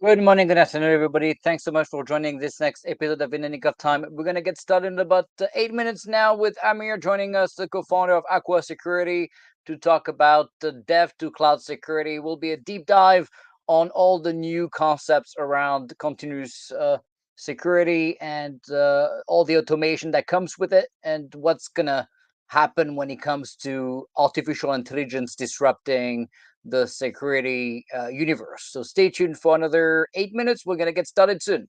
Good morning, good afternoon, everybody. Thanks so much for joining this next episode of In a Nick of Time. We're going to get started in about 8 minutes now with Amir joining us, the co-founder of Aqua Security, to talk about the dev to cloud security. Will be a deep dive on all the new concepts around continuous security and all the automation that comes with it, and what's going to happen when it comes to artificial intelligence disrupting the security universe. So stay tuned for another 8 minutes. We're going to get started soon.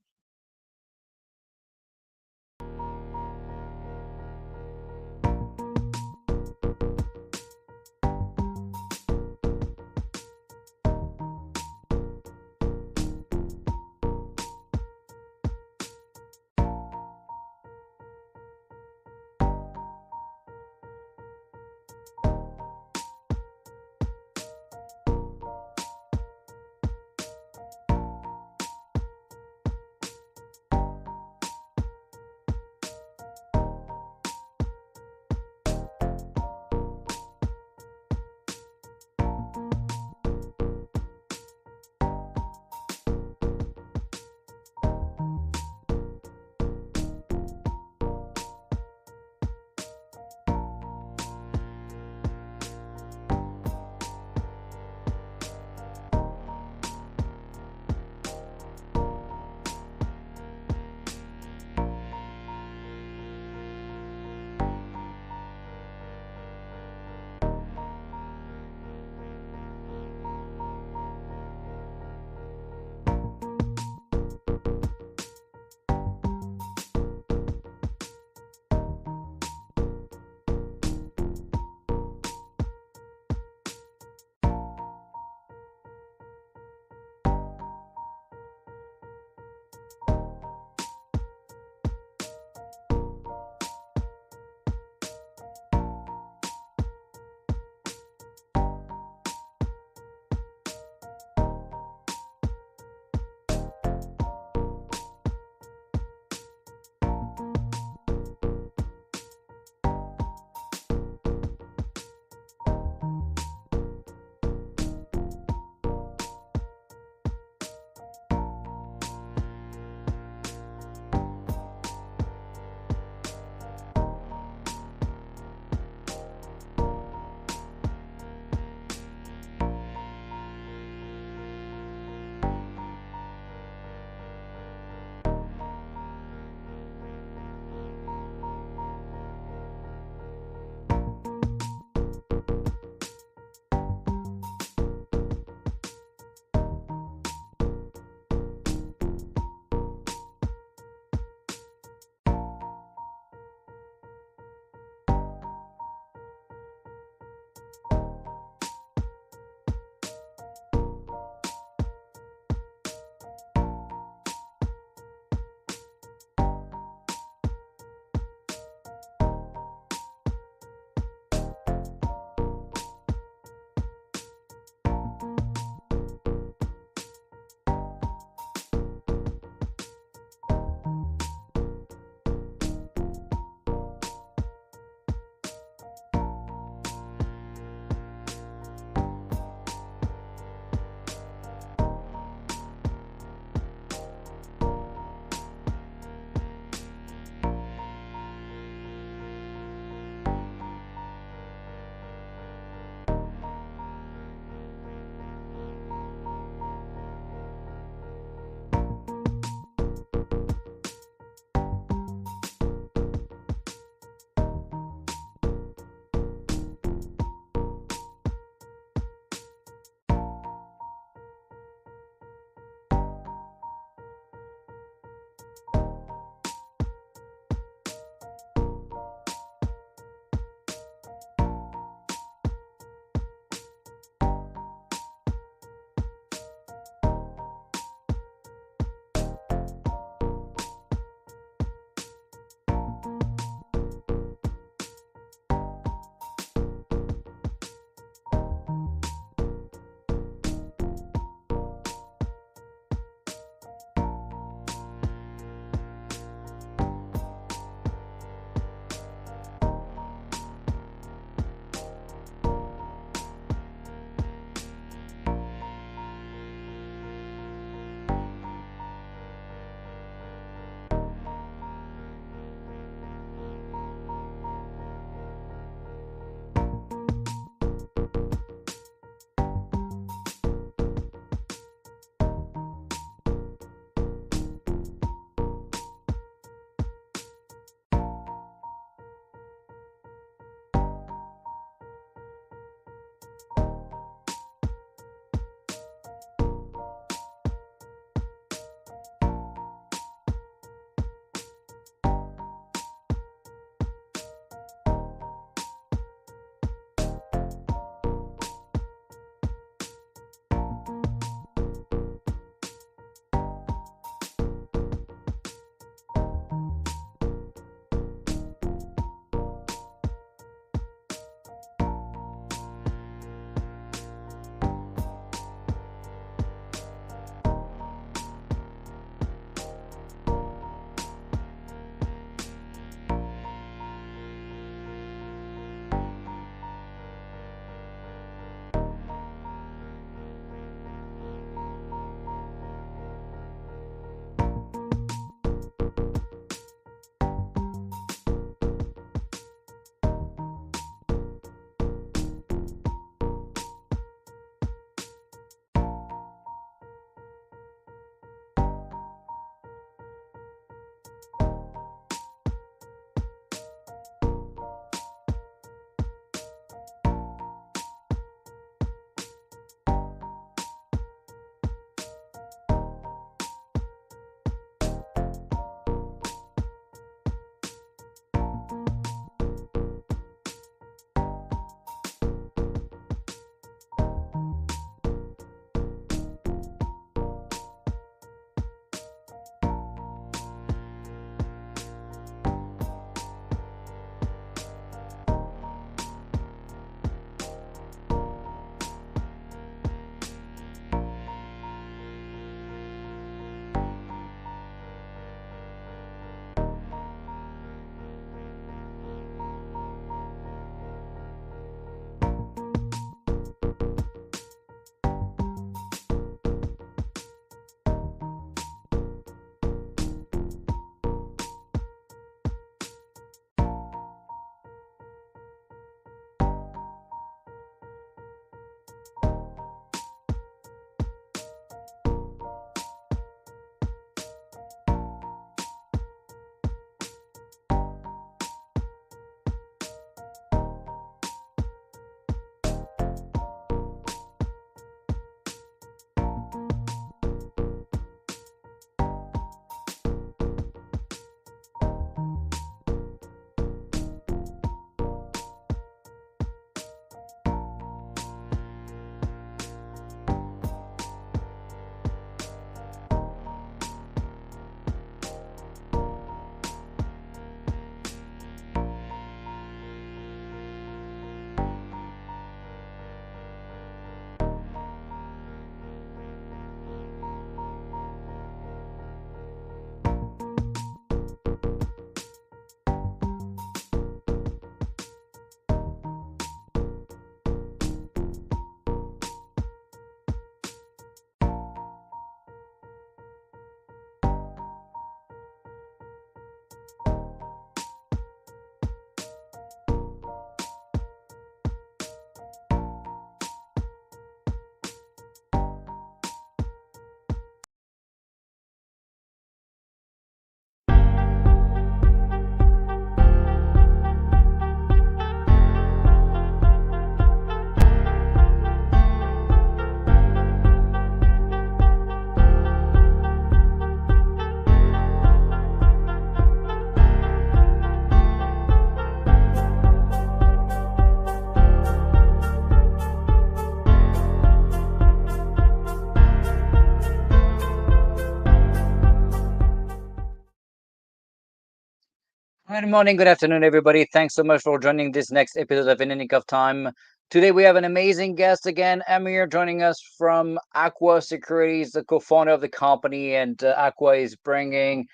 Good morning, good afternoon, everybody. Thanks so much for joining this next episode of In the Nick of Time. Today we have an amazing guest again, Amir, joining us from Aqua Security. He's the co-founder of the company, and Aqua is bringing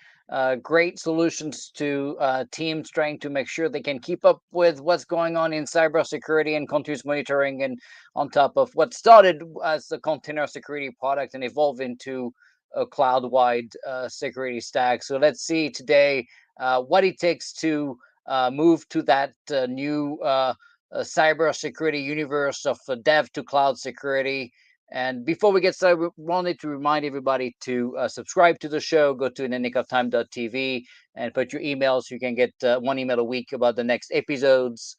great solutions to teams trying to make sure they can keep up with what's going on in cybersecurity and continuous monitoring, and on top of what started as a container security product and evolved into a cloud-wide security stack. So let's see today what it takes to move to that new cyber security universe of dev to cloud security. And before we get started, we wanted to remind everybody to subscribe to the show. Go to inthenickofTime.tv and put your email so you can get one email a week about the next episodes.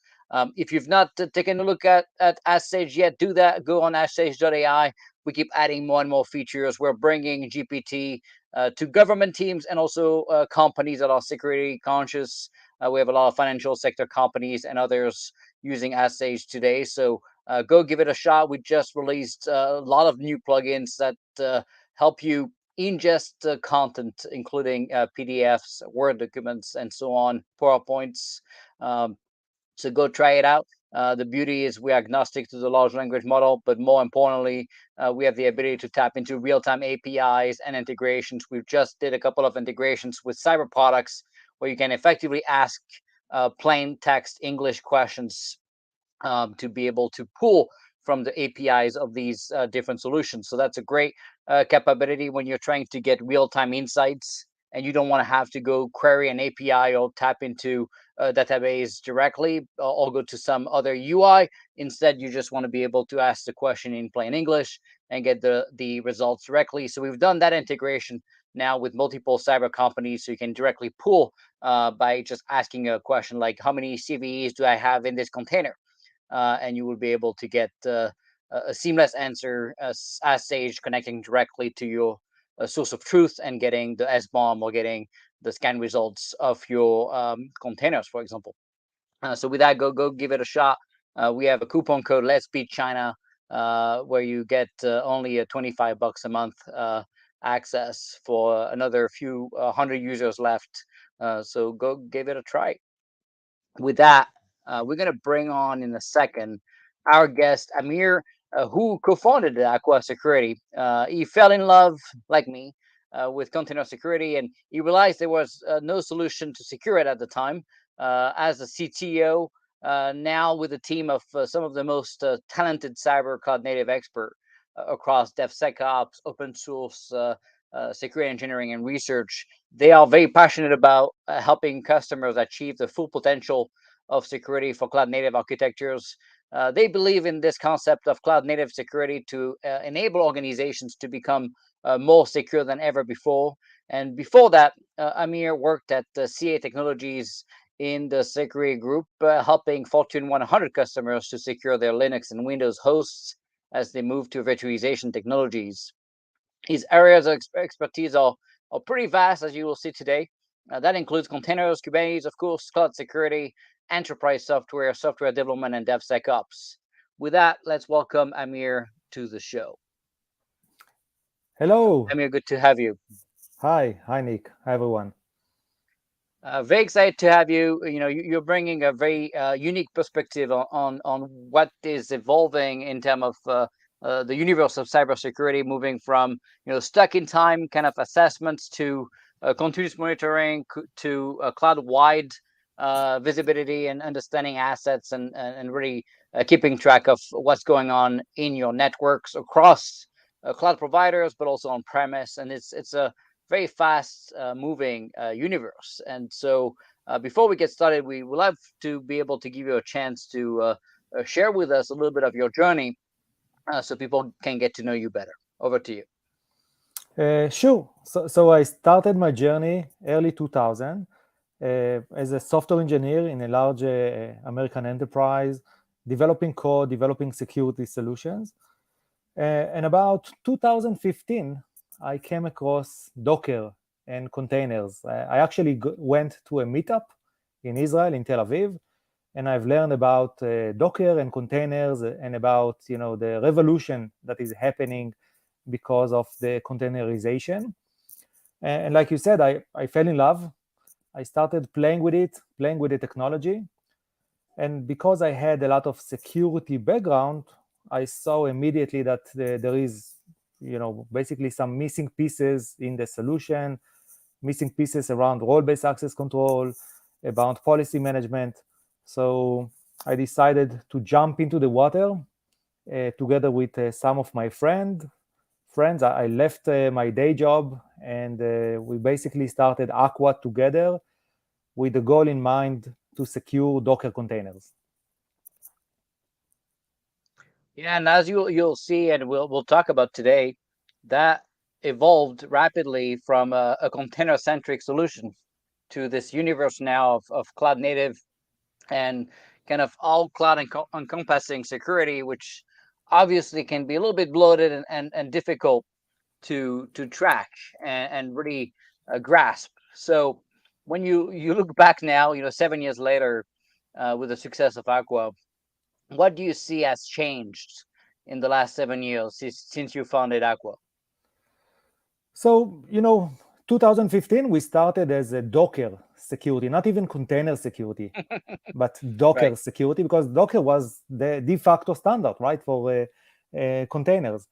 If you've not taken a look at AskSage yet, do that. Go on AskSage.ai. We keep adding more and more features. We're bringing GPT to government teams and also companies that are security conscious. We have a lot of financial sector companies and others using AskSage today. So go give it a shot. We just released a lot of new plugins that help you ingest content, including PDFs, Word documents, and so on, PowerPoints. So go try it out. The beauty is we're agnostic to the large language model, but more importantly, we have the ability to tap into real-time APIs and integrations. We've just did a couple of integrations with cyber products where you can effectively ask plain text English questions to be able to pull from the APIs of these different solutions. So that's a great capability when you're trying to get real-time insights and you don't want to have to go query an API or tap into a database directly or go to some other UI. Instead, you just want to be able to ask the question in plain English and get the results directly. So we've done that integration now with multiple cyber companies, so you can directly pull by just asking a question like, how many CVEs do I have in this container? And you will be able to get a seamless answer as Sage connecting directly to your source of truth and getting the SBOM or getting the scan results of your containers, for example. So with that, go give it a shot. We have a coupon code Let's Beat China, where you get only $25 a month access for another few hundred users left. So go give it a try. With that, we're going to bring on in a second our guest, Amir, who co founded Aqua Security. He fell in love, like me, with container security, and he realized there was no solution to secure it at the time. As a CTO, now with a team of some of the most talented cyber cloud native expert across DevSecOps, open source, security engineering, and research, they are very passionate about helping customers achieve the full potential of security for cloud native architectures. They believe in this concept of cloud native security to enable organizations to become more secure than ever before. And before that, Amir worked at CA Technologies in the security group, helping Fortune 100 customers to secure their Linux and Windows hosts as they move to virtualization technologies. His areas of expertise are pretty vast, as you will see today. That includes containers, Kubernetes, of course, cloud security, enterprise software, software development, and DevSecOps. With that, let's welcome Amir to the show. Hello. Amir, good to have you. Hi, Nick. Hi, everyone. Very excited to have you. You know, you're bringing a very unique perspective on what is evolving in terms of the universe of cybersecurity, moving from stuck in time kind of assessments to continuous monitoring to cloud-wide visibility and understanding assets and really keeping track of what's going on in your networks across cloud providers, but also on premise. And it's a very fast moving universe. And so before we get started, we would love to be able to give you a chance to share with us a little bit of your journey so people can get to know you better. Over to you. Sure. So I started my journey early 2000 as a software engineer in a large American enterprise, developing code, developing security solutions. And about 2015, I came across Docker and containers. I actually went to a meetup in Israel, in Tel Aviv, and I've learned about Docker and containers and about the revolution that is happening because of the containerization. And like you said, I fell in love. I started playing with it, playing with the technology. And because I had a lot of security background, I saw immediately that there is, basically some missing pieces in the solution, missing pieces around role-based access control, about policy management. So I decided to jump into the water together with some of my friends. I left my day job, and we basically started Aqua together with the goal in mind to secure Docker containers. Yeah, and as you'll see, and we'll talk about today, that evolved rapidly from a container-centric solution to this universe now of cloud native and kind of all cloud encompassing security, which obviously can be a little bit bloated and difficult to track and really grasp. So when you look back now, 7 years later, with the success of Aqua, what do you see has changed in the last 7 years since you founded Aqua? So, 2015, we started as a Docker security, not even container security, but Docker Right. security, because Docker was the de facto standard, right, for containers.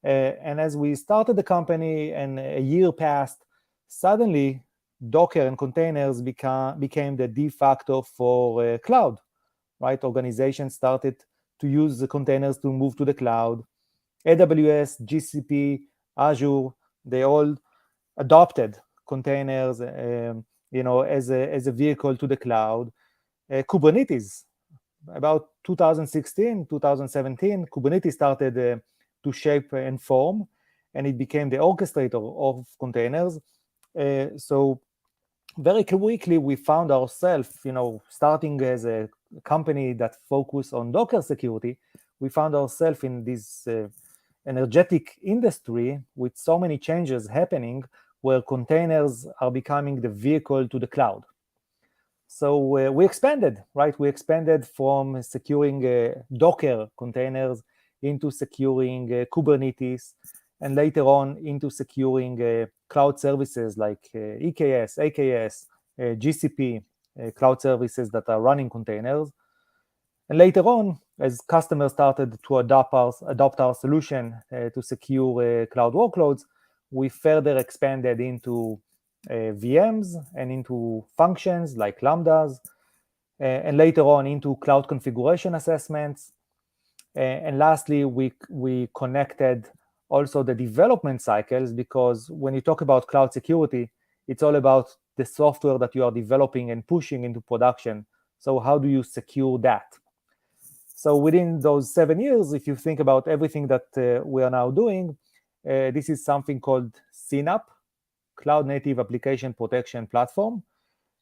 And as we started the company and a year passed, suddenly Docker and containers became the de facto for cloud, right? Organizations started to use the containers to move to the cloud. AWS, GCP, Azure, they all adopted containers, as a vehicle to the cloud. Kubernetes, about 2016, 2017, Kubernetes started to shape and form, and it became the orchestrator of containers. So very quickly, we found ourselves, starting as a company that focused on Docker security, we found ourselves in this energetic industry with so many changes happening where containers are becoming the vehicle to the cloud. So we expanded, right? We expanded from securing Docker containers into securing Kubernetes, and later on into securing cloud services like EKS, AKS, GCP, cloud services that are running containers. And later on, as customers started to adopt our solution to secure cloud workloads, we further expanded into VMs and into functions like Lambdas, and later on into cloud configuration assessments. And lastly, we connected also the development cycles, because when you talk about cloud security, it's all about the software that you are developing and pushing into production. So how do you secure that? So within those 7 years, if you think about everything that we are now doing, this is something called CNAPP, Cloud Native Application Protection Platform.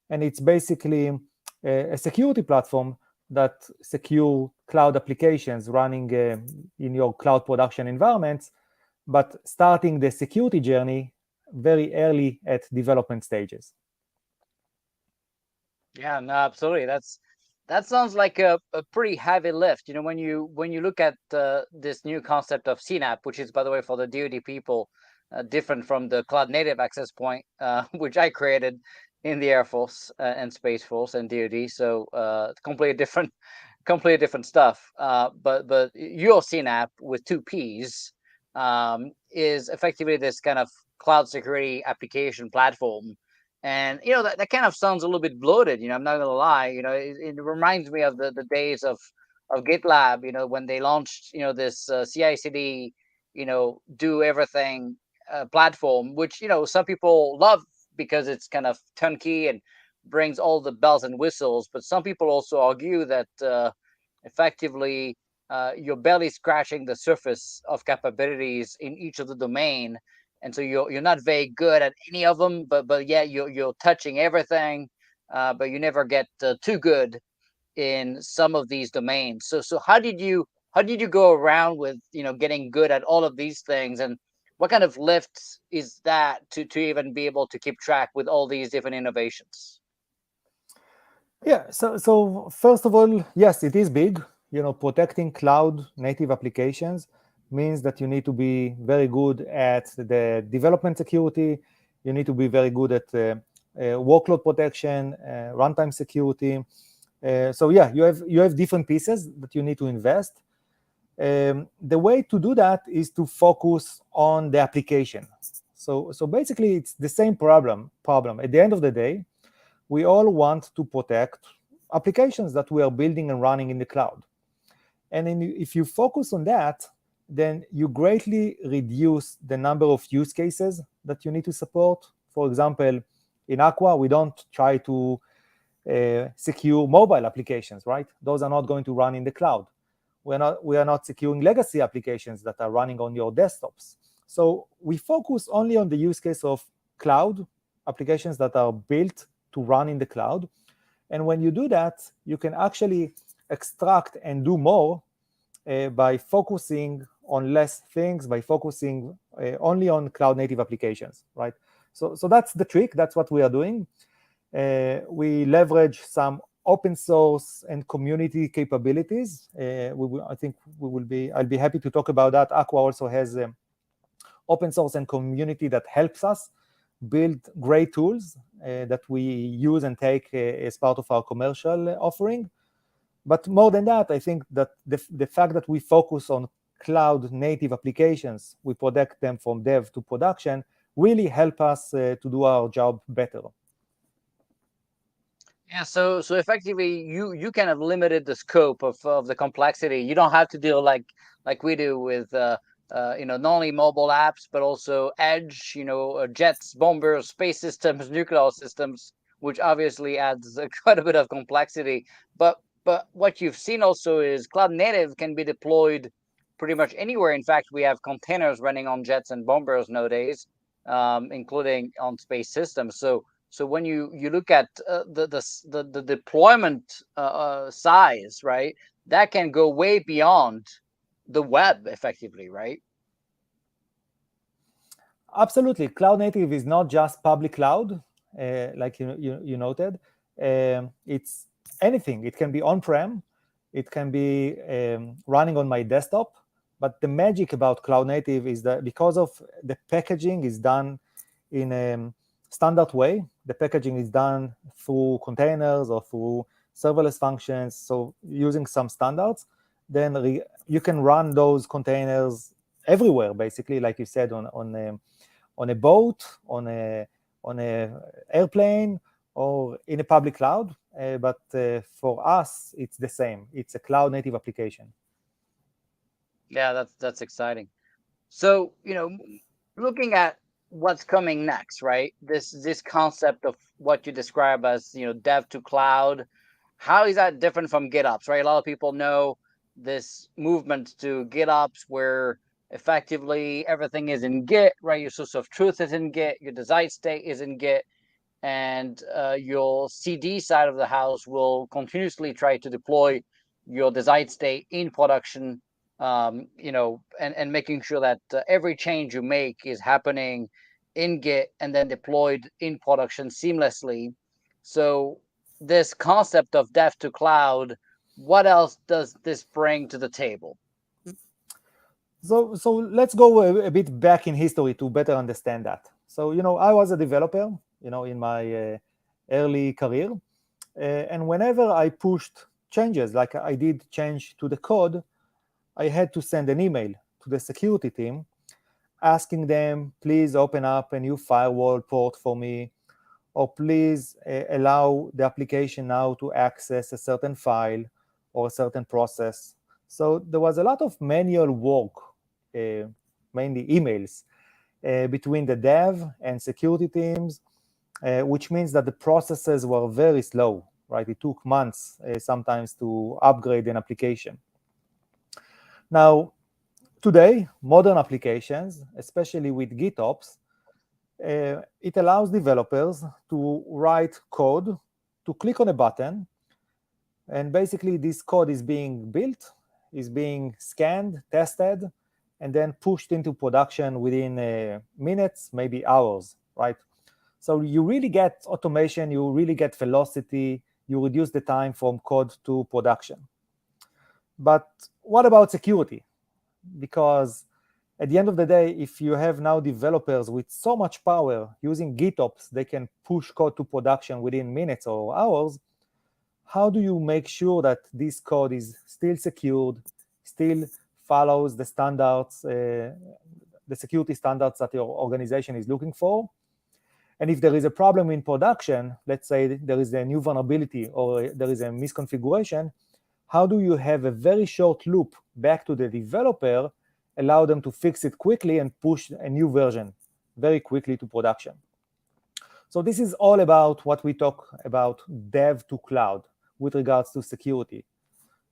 And it's basically a security platform that secure cloud applications running in your cloud production environments, but starting the security journey very early at development stages. Yeah, no, absolutely. That sounds like a pretty heavy lift. When you look at this new concept of CNAPP, which is, by the way, for the DoD people, different from the cloud native access point, which I created in the Air Force and Space Force and DoD. So completely different stuff. But your CNAPP with two P's is effectively this kind of cloud security application platform. And that kind of sounds a little bit bloated. I'm not gonna lie. It reminds me of the days of GitLab. When they launched this CI/CD, do everything platform, which some people love because it's kind of turnkey and brings all the bells and whistles. But some people also argue that effectively you're barely scratching the surface of capabilities in each of the domain, and so you're not very good at any of them, but yeah, you're touching everything, but you never get too good in some of these domains. So how did you go around with getting good at all of these things, and what kind of lift is that to even be able to keep track with all these different innovations? Yeah, so first of all, yes, it is big. Protecting cloud native applications means that you need to be very good at the development security. You need to be very good at workload protection, runtime security. So yeah, you have different pieces that you need to invest. The way to do that is to focus on the application. So basically, it's the same problem. At the end of the day, we all want to protect applications that we are building and running in the cloud. And if you focus on that, then you greatly reduce the number of use cases that you need to support. For example, in Aqua, we don't try to secure mobile applications, right? Those are not going to run in the cloud. We are not securing legacy applications that are running on your desktops. So we focus only on the use case of cloud applications that are built to run in the cloud. And when you do that, you can actually extract and do more by focusing on less things, by focusing only on cloud native applications, right? So that's the trick. That's what we are doing. We leverage some open source and community capabilities. I'll be happy to talk about that. Aqua also has open source and community that helps us build great tools that we use and take as part of our commercial offering. But more than that, I think that the fact that we focus on cloud native applications, we protect them from dev to production, really help us to do our job better. Yeah, so effectively, you kind of limited the scope of the complexity. You don't have to deal like we do with not only mobile apps but also edge, jets, bombers, space systems, nuclear systems, which obviously adds quite a bit of complexity. But what you've seen also is cloud native can be deployed pretty much anywhere. In fact, we have containers running on jets and bombers nowadays, including on space systems. So when you look at the deployment size, right, that can go way beyond the web, effectively, right? Absolutely, cloud native is not just public cloud, like you noted. It's anything. It can be on-prem, it can be running on my desktop. But the magic about cloud native is that because of the packaging is done in a standard way, the packaging is done through containers or through serverless functions. So using some standards, then you can run those containers everywhere, basically, like you said, on a boat, on a airplane, or in a public cloud. But for us, it's the same. It's a cloud native application. Yeah, that's exciting. So, looking at what's coming next, right? This concept of what you describe as, dev to cloud, how is that different from GitOps, right? A lot of people know this movement to GitOps where effectively everything is in Git, right? Your source of truth is in Git, your desired state is in Git, and your CD side of the house will continuously try to deploy your desired state in production, and making sure that every change you make is happening in Git and then deployed in production seamlessly. So this concept of dev to cloud, what else does this bring to the table? So let's go a bit back in history to better understand that. So, I was a developer, in my early career. And whenever I pushed changes, like I did change to the code, I had to send an email to the security team asking them, please open up a new firewall port for me, or please allow the application now to access a certain file or a certain process. So there was a lot of manual work, mainly emails, between the dev and security teams, which means that the processes were very slow, right? It took months sometimes to upgrade an application. Now, today, modern applications, especially with GitOps, it allows developers to write code, to click on a button, and basically this code is being built, is being scanned, tested, and then pushed into production within minutes, maybe hours, right? So you really get automation, you really get velocity, you reduce the time from code to production. But what about security? Because At the end of the day, if you have now developers with so much power using GitOps, they can push code to production within minutes or hours. How do you make sure that this code is still secured, still follows the standards, the security standards that your organization is looking for? And if there is a problem in production, let's say there is a new vulnerability or there is a misconfiguration, how do you have a very short loop back to the developer, allow them to fix it quickly and push a new version very quickly to production? So this is all about what we talk about dev to cloud with regards to security.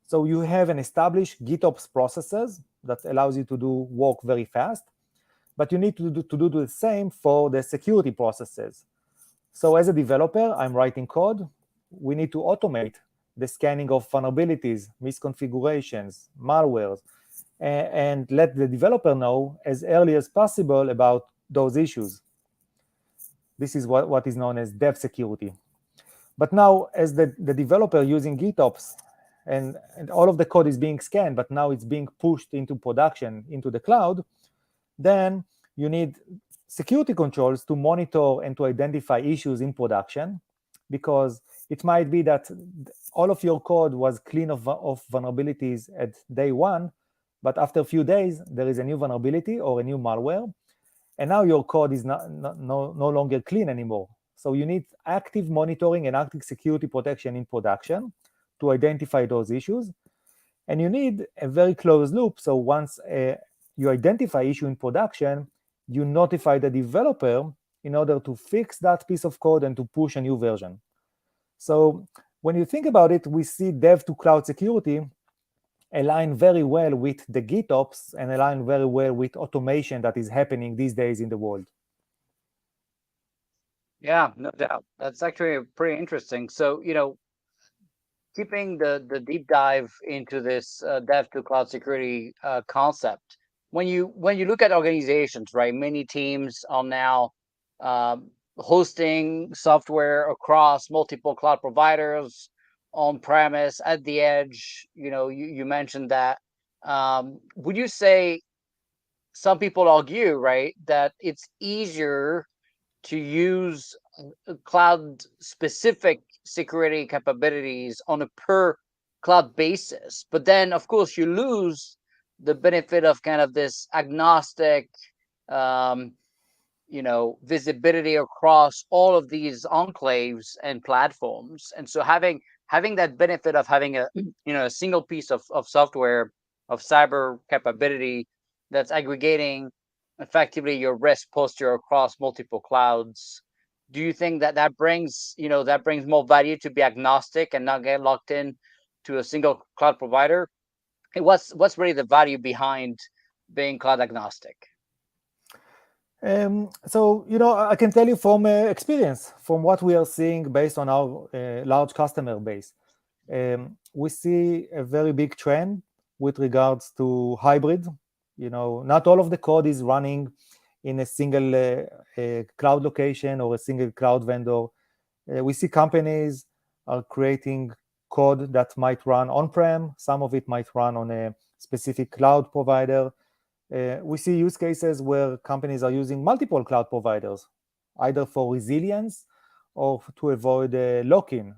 So you have an established GitOps processes that allows you to do work very fast, but you need to do the same for the security processes. So as a developer, I'm writing code. We need to automate the scanning of vulnerabilities, misconfigurations, malwares, and let the developer know as early as possible about those issues. This is what is known as dev security. But now, as the developer using GitOps, and all of the code is being scanned, but now it's being pushed into production, into the cloud, then you need security controls to monitor and to identify issues in production, because it might be that all of your code was clean of vulnerabilities at day one, but after a few days, there is a new vulnerability or a new malware, and now your code is no longer clean anymore. So you need active monitoring and active security protection in production to identify those issues. And you need a very closed loop. So once you identify issue in production, you notify the developer in order to fix that piece of code and to push a new version. So when you think about it, we see dev to cloud security align very well with the GitOps and align very well with automation that is happening these days in the world. Yeah, no doubt. That's actually pretty interesting. So, keeping the deep dive into this dev to cloud security concept, when you look at organizations, right, many teams are now hosting software across multiple cloud providers, on premise, at the edge. You mentioned that. Would you say, some people argue, right, that it's easier to use cloud specific security capabilities on a per cloud basis, but then of course you lose the benefit of kind of this agnostic um, visibility across all of these enclaves and platforms? And so having that benefit of having a single piece of software, of cyber capability, that's aggregating effectively your risk posture across multiple clouds, do you think that brings more value to be agnostic and not get locked in to a single cloud provider? And what's really the value behind being cloud agnostic? So, I can tell you from experience, from what we are seeing based on our large customer base. We see a very big trend with regards to hybrid. Not all of the code is running in a single cloud location or a single cloud vendor. We see companies are creating code that might run on-prem. Some of it might run on a specific cloud provider. We see use cases where companies are using multiple cloud providers, either for resilience or to avoid lock-in.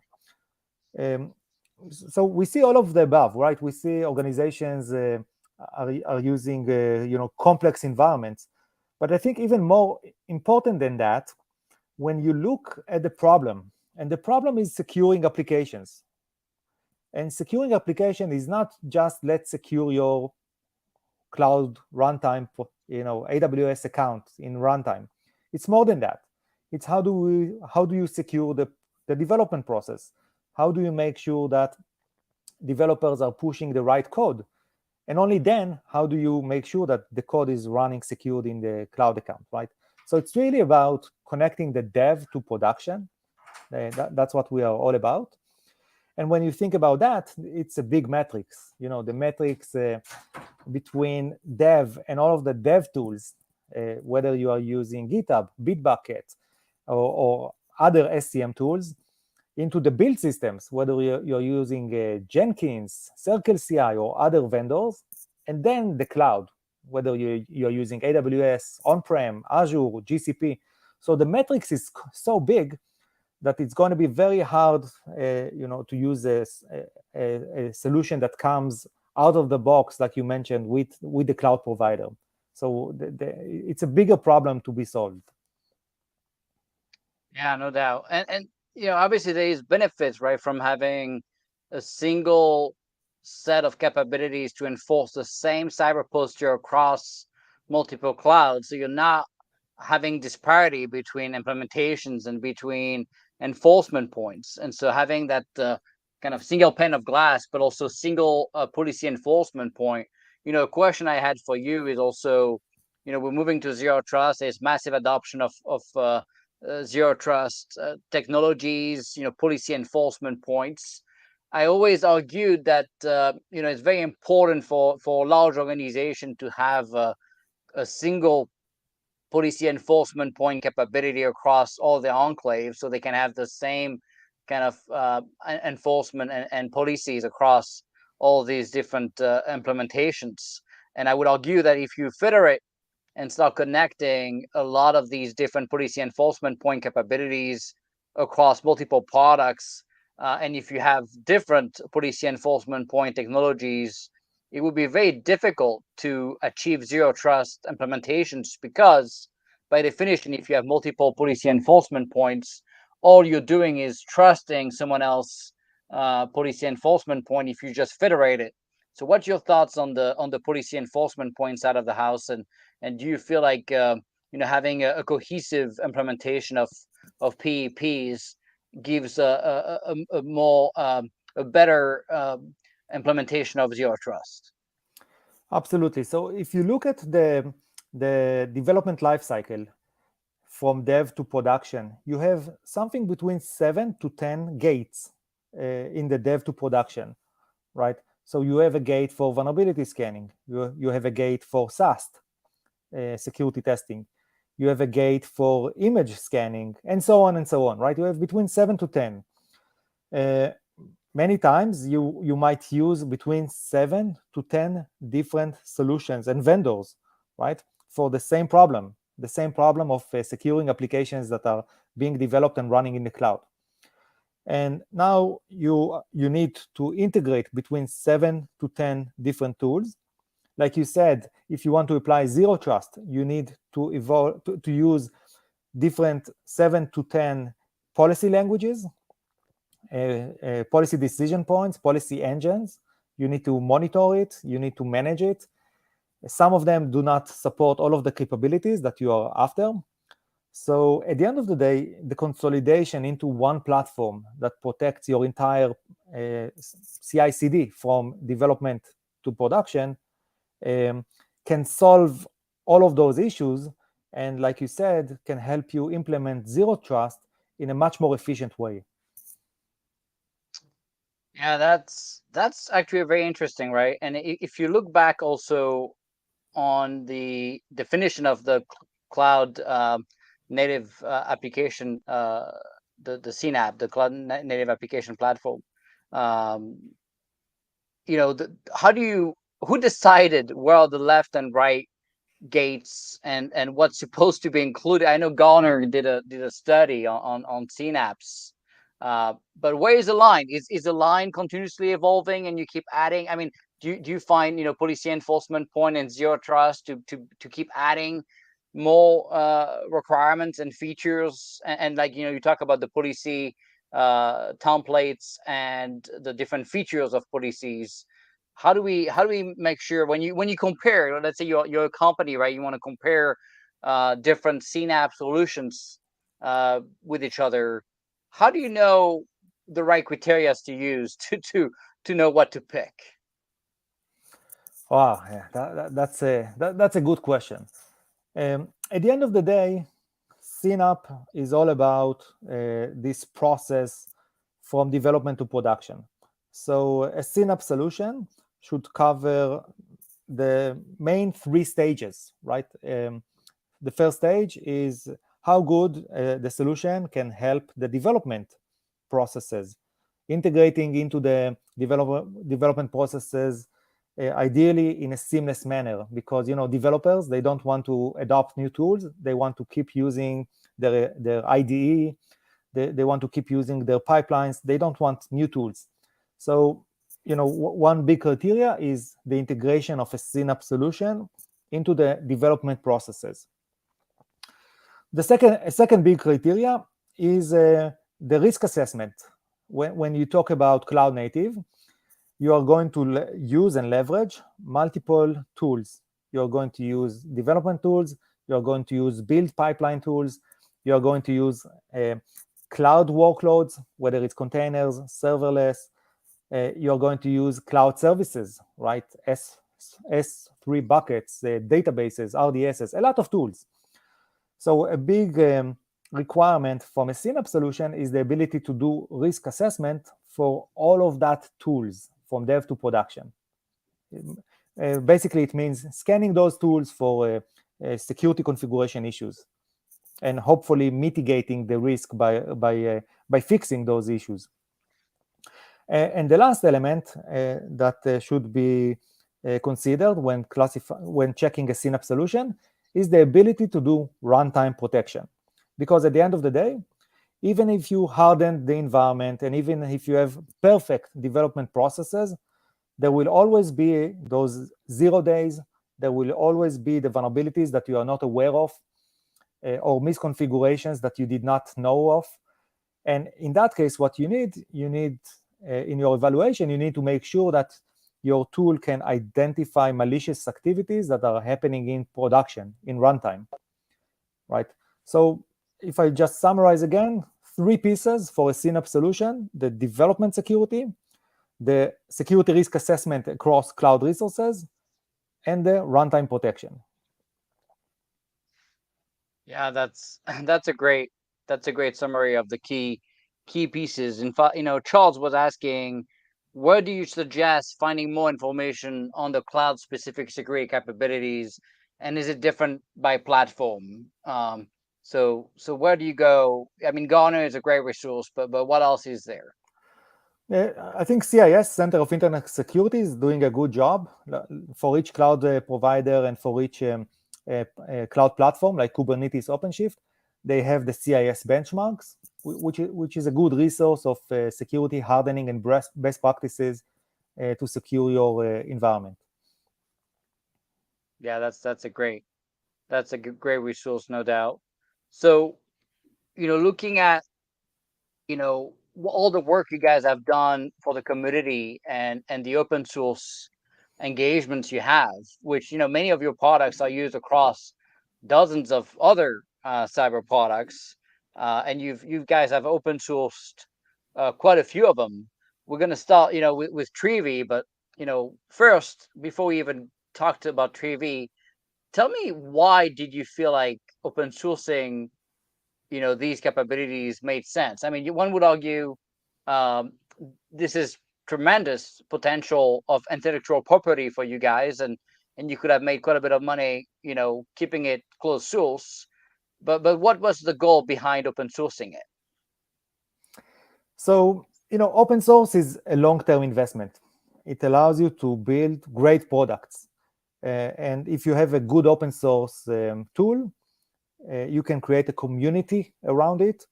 So we see all of the above, right? We see organizations are using complex environments. But I think even more important than that, when you look at the problem, and the problem is securing applications. And securing application is not just let's secure your cloud runtime, AWS account in runtime. It's more than that. It's how do you secure the development process? How do you make sure that developers are pushing the right code? And only then, how do you make sure that the code is running secured in the cloud account, right? So it's really about connecting the dev to production. That's what we are all about. And when you think about that, it's a big matrix. The matrix between dev and all of the dev tools, whether you are using GitHub, Bitbucket, or other SCM tools, into the build systems, whether you're using Jenkins, Circle CI, or other vendors, and then the cloud. whether you're using AWS, on-prem, Azure, GCP. So the matrix is so big that it's going to be very hard, to use a solution that comes out of the box, like you mentioned, with the cloud provider. So it's a bigger problem to be solved. Yeah, no doubt. And obviously there is benefits, right, from having a single set of capabilities to enforce the same cyber posture across multiple clouds. So you're not having disparity between implementations and between enforcement points. And so having that kind of single pane of glass, but also single policy enforcement point. A question I had for you is also, we're moving to zero trust. There's massive adoption of zero trust technologies, policy enforcement points. I always argued that it's very important for a large organization to have a single policy enforcement point capability across all the enclaves, so they can have the same kind of enforcement and policies across all these different implementations. And I would argue that if you federate and start connecting a lot of these different policy enforcement point capabilities across multiple products, and if you have different policy enforcement point technologies, it would be very difficult to achieve zero trust implementations, because by definition, if you have multiple policy enforcement points, all you're doing is trusting someone else policy enforcement point if you just federate it. So what's your thoughts on the policy enforcement point side of the house, and do you feel like having a cohesive implementation of PEPs gives a more a better implementation of zero trust? Absolutely. So if you look at the development lifecycle from dev to production, you have something between 7 to 10 gates in the dev to production, right? So you have a gate for vulnerability scanning. You have a gate for SAST, security testing. You have a gate for image scanning, and so on and so on, right? You have between 7 to 10. Many times you might use between 7 to 10 different solutions and vendors, right, for the same problem of securing applications that are being developed and running in the cloud. And now you need to integrate between 7 to 10 different tools. Like you said, if you want to apply zero trust, you need to evolve to use different 7 to 10 policy languages, policy decision points, policy engines. You need to monitor it, you need to manage it. Some of them do not support all of the capabilities that you are after. So at the end of the day, the consolidation into one platform that protects your entire CI/CD from development to production can solve all of those issues, and like you said, can help you implement zero trust in a much more efficient way. Yeah, that's actually very interesting, right? And if you look back also on the definition of the cloud native application, the CNAP, the cloud native application platform, um, who decided where are the left and right gates and what's supposed to be included? I know Gartner did a study on CNAPs, but where is the line? Is the line continuously evolving and you keep adding? I mean, do you find policy enforcement point and zero trust to keep adding more requirements and features, and like you talk about the policy templates and the different features of policies. How do we make sure when you compare, let's say you're a company, right? You want to compare different CNAP solutions with each other. How do you know the right criteria to use to know what to pick? Wow, yeah, that's a good question. At the end of the day, CNAP is all about this process from development to production. So a CNAP solution should cover the main three stages, right? The first stage is how good the solution can help the development processes, integrating into the development processes ideally in a seamless manner, because developers, they don't want to adopt new tools. They want to keep using their IDE. They want to keep using their pipelines. They don't want new tools. So one big criteria is the integration of a Synapse solution into the development processes. The second big criteria is the risk assessment. When you talk about cloud native, you are going to use and leverage multiple tools. You're going to use development tools. You're going to use build pipeline tools. You're going to use cloud workloads, whether it's containers, serverless. You're going to use cloud services, right? S3 buckets, databases, RDSs, a lot of tools. So a big requirement from a Synapse solution is the ability to do risk assessment for all of that tools, from dev to production. Basically, it means scanning those tools for security configuration issues, and hopefully mitigating the risk by fixing those issues. And the last element that should be considered when checking a Synapse solution is the ability to do runtime protection. Because at the end of the day, even if you harden the environment and even if you have perfect development processes, there will always be those 0 days. There will always be the vulnerabilities that you are not aware of, or misconfigurations that you did not know of. And in that case, what you need in your evaluation, you need to make sure that your tool can identify malicious activities that are happening in production, in runtime, right? So if I just summarize again, 3 pieces for a Synapse solution: the development security, the security risk assessment across cloud resources, and the runtime protection. Yeah, that's a great summary of the key pieces. In fact, Charles was asking, where do you suggest finding more information on the cloud specific security capabilities, and is it different by platform? So where do you go? I mean, Gartner is a great resource, but what else is there? I think CIS, Center of Internet Security, is doing a good job for each cloud provider and for each cloud platform like Kubernetes, OpenShift. They have the CIS benchmarks, which is a good resource of security hardening and best practices to secure your environment. Yeah, that's a great resource, no doubt. So, looking at all the work you guys have done for the community and the open source engagements you have, which many of your products are used across dozens of other cyber products, and you guys have open sourced quite a few of them. We're going to start with Trivy, but first, before we even talked about Trivy, tell me, why did you feel like open sourcing these capabilities made sense? I mean, one would argue this is tremendous potential of intellectual property for you guys, and you could have made quite a bit of money keeping it closed source. But what was the goal behind open sourcing it? So open source is a long-term investment. It allows you to build great products, and if you have a good open source tool, you can create a community around it.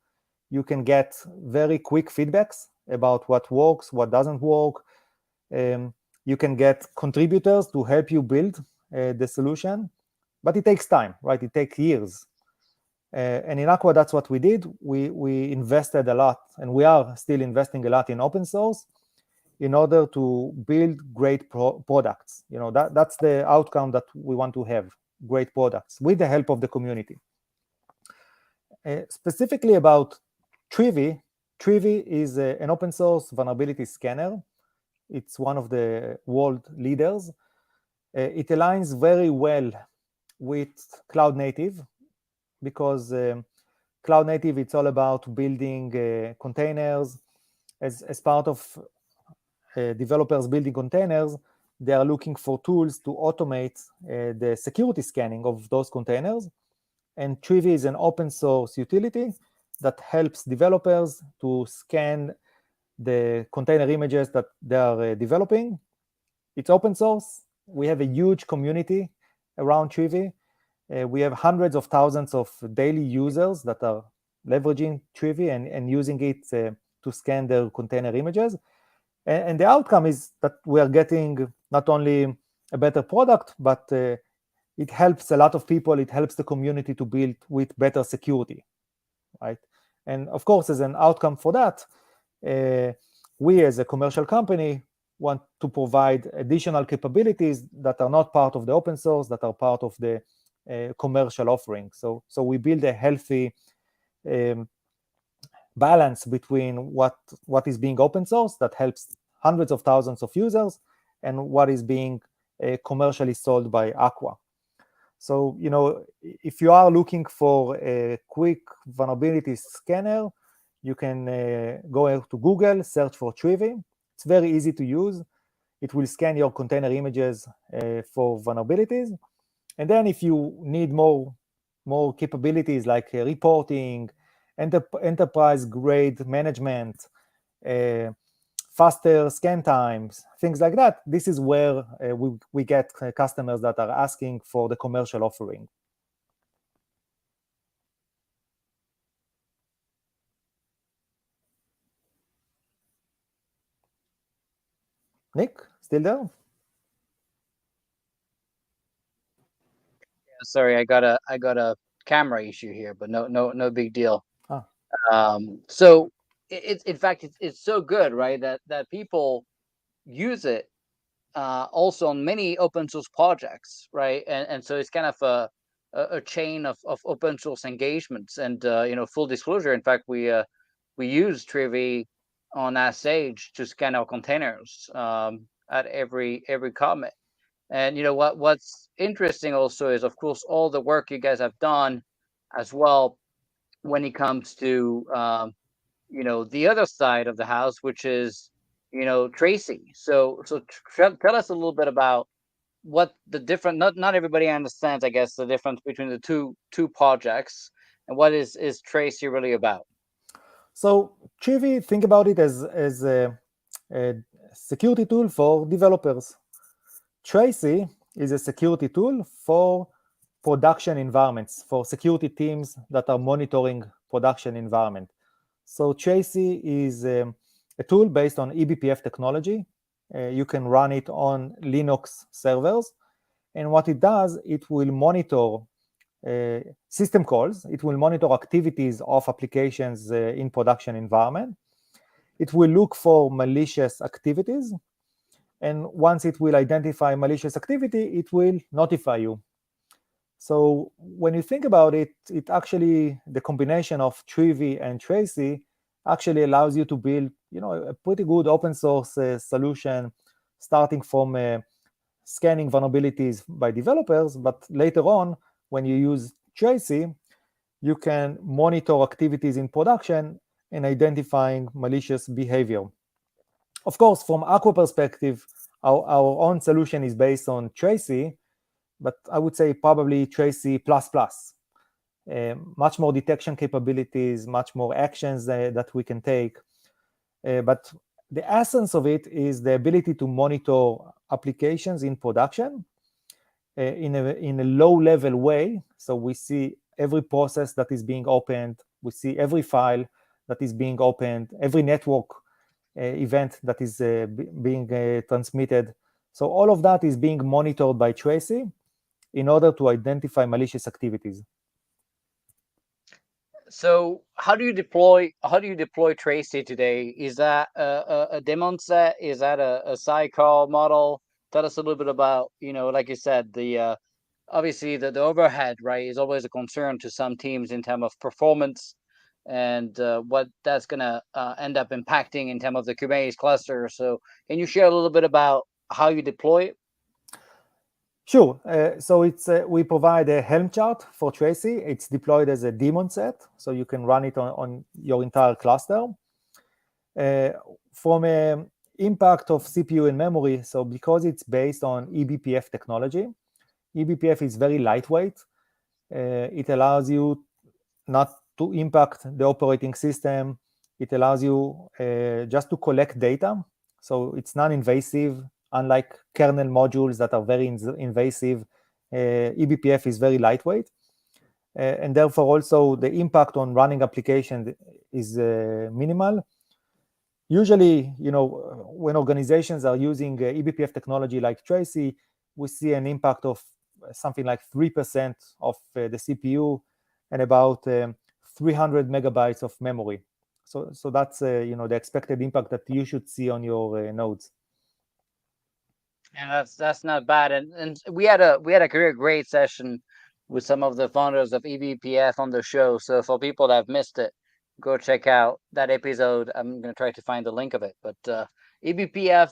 You can get very quick feedbacks about what works, what doesn't work. You can get contributors to help you build the solution, but it takes time, right? It takes years. And in Aqua, that's what we did. We invested a lot, and we are still investing a lot in open source in order to build great products. That's the outcome that we want to have: great products with the help of the community. Specifically about Trivy, Trivy is an open source vulnerability scanner. It's one of the world leaders. It aligns very well with cloud native, because cloud native, it's all about building containers. As part of developers building containers, they are looking for tools to automate the security scanning of those containers. And Trivy is an open source utility that helps developers to scan the container images that they are developing it's open source. We have a huge community around Trivy. We have hundreds of thousands of daily users that are leveraging Trivy and using it to scan their container images. And the outcome is that we are getting not only a better product, but it helps a lot of people. It helps the community to build with better security, right? And of course, as an outcome for that, we as a commercial company want to provide additional capabilities that are not part of the open source, that are part of the commercial offering. So we build a healthy balance between what is being open source that helps hundreds of thousands of users and what is being commercially sold by Aqua. So, if you are looking for a quick vulnerability scanner, you can go to Google, search for Trivy. It's very easy to use. It will scan your container images for vulnerabilities. And then if you need more capabilities like reporting, enterprise-grade management, faster scan times, things like that, this is where we get customers that are asking for the commercial offering. Nick, still there? Sorry, I got a camera issue here, but no big deal. So in fact it's so good, right, that people use it also on many open source projects, right? And so it's kind of a chain of open source engagements. And full disclosure, in fact, we use Trivy on Sage to scan our containers at every commit. And what's interesting also is, of course, all the work you guys have done as well when it comes to the other side of the house, which is Tracee. So tell us a little bit about what the different. Not everybody understands, I guess, the difference between the two projects, and what is Tracee really about. So Trivy, think about it as a security tool for developers. Tracee is a security tool for production environments, for security teams that are monitoring production environment. So Tracee is a tool based on eBPF technology. You can run it on Linux servers. And what it does, it will monitor system calls. It will monitor activities of applications in production environment. It will look for malicious activities. And once it will identify malicious activity, it will notify you. So when you think about it, it actually, the combination of Trivy and Tracee actually allows you to build, a pretty good open source solution, starting from scanning vulnerabilities by developers, but later on, when you use Tracee, you can monitor activities in production and identifying malicious behavior. Of course, from Aqua perspective, our own solution is based on Tracee, but I would say probably Tracee++. Much more detection capabilities, much more actions that we can take. But the essence of it is the ability to monitor applications in production in a low-level way. So we see every process that is being opened. We see every file that is being opened, every network event that is being transmitted. So all of that is being monitored by Tracee in order to identify malicious activities. So how do you deploy Tracee today? Is that a daemon set? Is that a sidecar model? Tell us a little bit about, like you said, the obviously the overhead, right, is always a concern to some teams in terms of performance and what that's going to end up impacting in terms of the Kubernetes cluster. So can you share a little bit about how you deploy it? Sure. So we provide a Helm chart for Tracee. It's deployed as a daemon set, so you can run it on your entire cluster. From an impact of CPU and memory, so because it's based on eBPF technology, eBPF is very lightweight. It allows you not to impact the operating system. It allows you just to collect data. So it's non-invasive. Unlike kernel modules that are very invasive, eBPF is very lightweight. And therefore also the impact on running applications is minimal. Usually, when organizations are using eBPF technology like Tracee, we see an impact of something like 3% of the CPU and about 300 megabytes of memory. So that's the expected impact that you should see on your nodes. And that's not bad. And we had a great session with some of the founders of eBPF on the show. So for people that have missed it, go check out that episode. I'm gonna try to find the link of it. But eBPF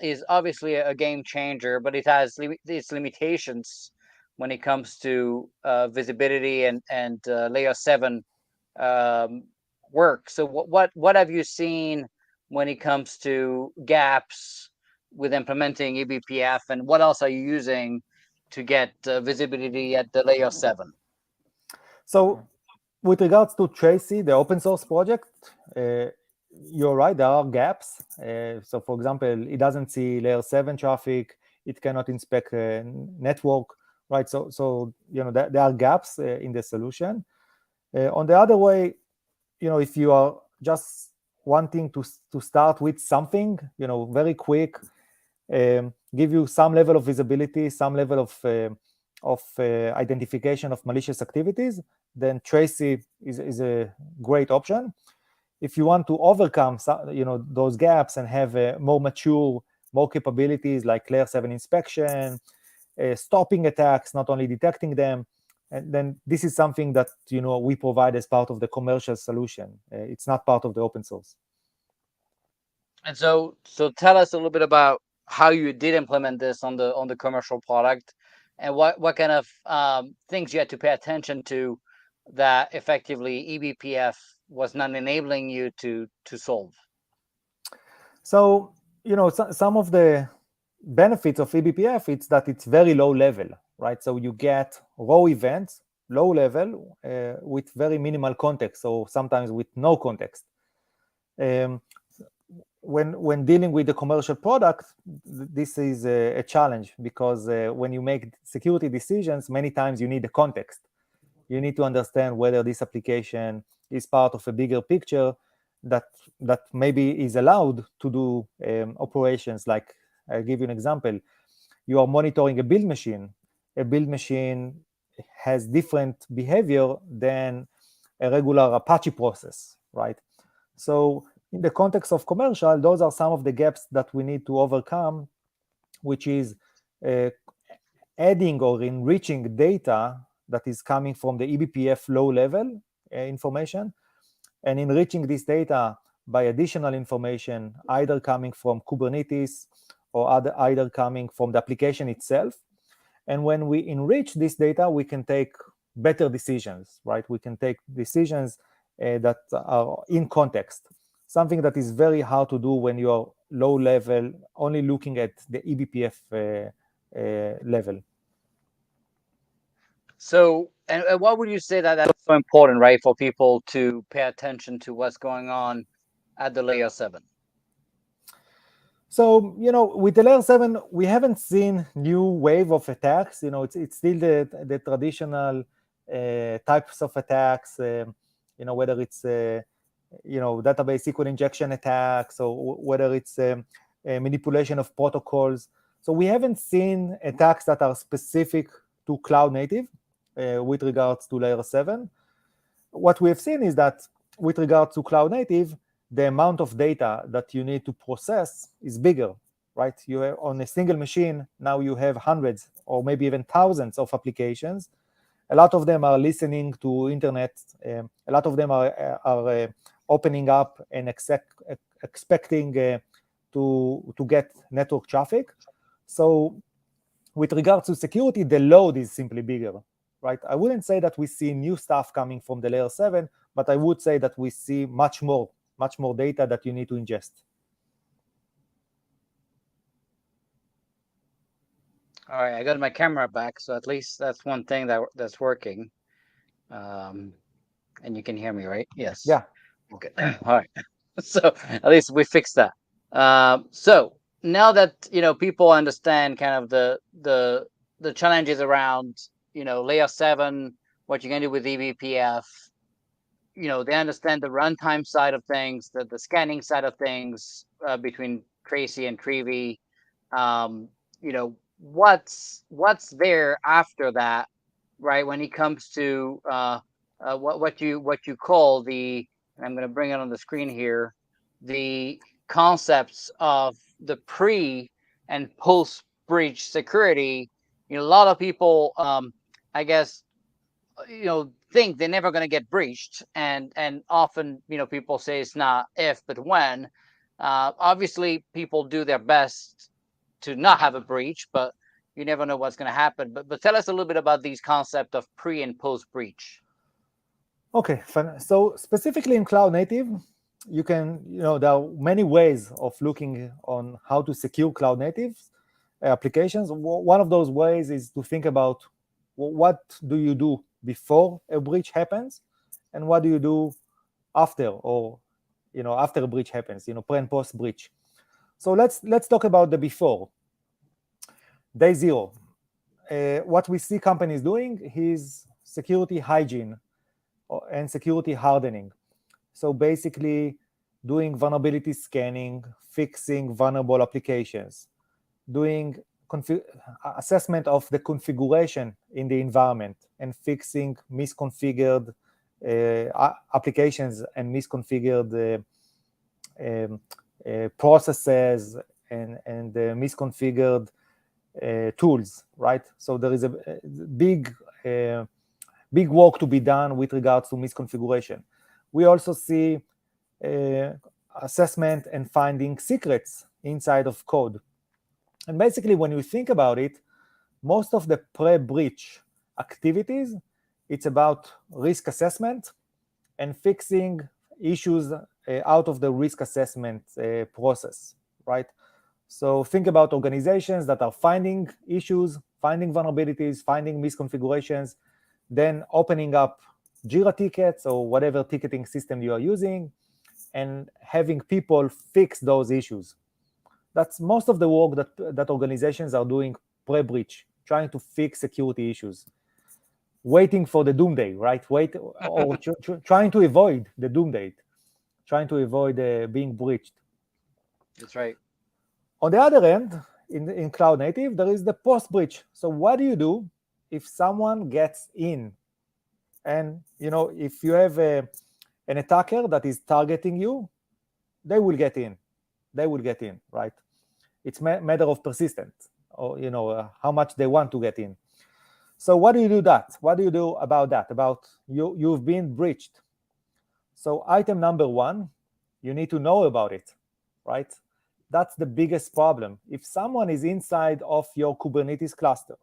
is obviously a game changer, but it has its limitations when it comes to visibility and layer 7 um, work. So what have you seen when it comes to gaps with implementing eBPF, and what else are you using to get visibility at the layer 7? So with regards to Tracee, the open source project, you're right, there are gaps. So for example, it doesn't see layer 7 traffic, it cannot inspect network, right? So there are gaps in the solution. On the other way, if you are just wanting to start with something, very quick, give you some level of visibility, some level of identification of malicious activities, then Tracee is a great option. If you want to overcome those gaps and have more mature, more capabilities like layer 7 inspection, stopping attacks, not only detecting them, and then this is something that we provide as part of the commercial solution. It's not part of the open source. And so tell us a little bit about how you did implement this on the commercial product, and what kind of things you had to pay attention to that effectively eBPF was not enabling you to solve. So some of the benefits of eBPF, it's that it's very low level, right? So you get raw events, low level, with very minimal context, or sometimes with no context. When dealing with the commercial product, this is a challenge, because when you make security decisions, many times you need the context. You need to understand whether this application is part of a bigger picture that maybe is allowed to do operations. Like, I'll give you an example. You are monitoring a build machine. A build machine has different behavior than a regular Apache process, right? So in the context of commercial, those are some of the gaps that we need to overcome, which is adding or enriching data that is coming from the eBPF low-level information, and enriching this data by additional information, either coming from Kubernetes or either coming from the application itself. And when we enrich this data, we can take better decisions, right? We can take decisions that are in context, something that is very hard to do when you are low level, only looking at the eBPF level. So, and what would you say that's so important, right, for people to pay attention to what's going on at the layer 7? So, with the layer 7, we haven't seen new wave of attacks. It's still the traditional types of attacks, whether it's, database SQL injection attacks, or whether it's a manipulation of protocols. So we haven't seen attacks that are specific to cloud native with regards to layer 7. What we have seen is that with regards to cloud native, the amount of data that you need to process is bigger, right? You have, on a single machine, now you have hundreds or maybe even thousands of applications. A lot of them are listening to internet. A lot of them are opening up and expecting to get network traffic. So with regards to security, the load is simply bigger, right? I wouldn't say that we see new stuff coming from the layer 7, but I would say that we see much more data that you need to ingest. All right, I got my camera back, so at least that's one thing that's working. And you can hear me, right? Yes. Yeah. Okay. All right. So at least we fixed that. So now that people understand kind of the challenges around layer 7, what you can do with eBPF, they understand the runtime side of things, the scanning side of things, between Tracee and Trivy. um, what's there after that, right? When it comes to what you call the, and I'm going to bring it on the screen here, the concepts of the pre and post breach security. A lot of people, I guess, think they're never going to get breached, and often people say it's not if but when. Obviously people do their best to not have a breach, but you never know what's going to happen. But tell us a little bit about these concept of pre and post breach. Okay, so specifically in cloud native, you can, there are many ways of looking on how to secure cloud native applications. One of those ways is to think about what do you do before a breach happens, and what do you do after, or after a breach happens, pre and post breach. So let's talk about the before. Day zero. What we see companies doing is security hygiene and security hardening. So basically doing vulnerability scanning, fixing vulnerable applications, doing assessment of the configuration in the environment, and fixing misconfigured applications and misconfigured processes and misconfigured tools, right? So there is a big work to be done with regards to misconfiguration. We also see assessment and finding secrets inside of code. And basically, when you think about it, most of the pre-breach activities, it's about risk assessment and fixing issues out of the risk assessment process, right? So think about organizations that are finding issues, finding vulnerabilities, finding misconfigurations, then opening up Jira tickets or whatever ticketing system you are using, and having people fix those issues. That's most of the work that organizations are doing pre-breach, trying to fix security issues, waiting for the doom day, right? Trying to avoid the doom date, trying to avoid being breached. That's right. On the other end, in cloud native, there is the post breach. So what do you do if someone gets in? And if you have an attacker that is targeting you, they will get in. They will get in, right? It's matter of persistence, or how much they want to get in. So what do you do that? What do you do about that? About you've been breached. So item number one, you need to know about it, right? That's the biggest problem. If someone is inside of your Kubernetes cluster,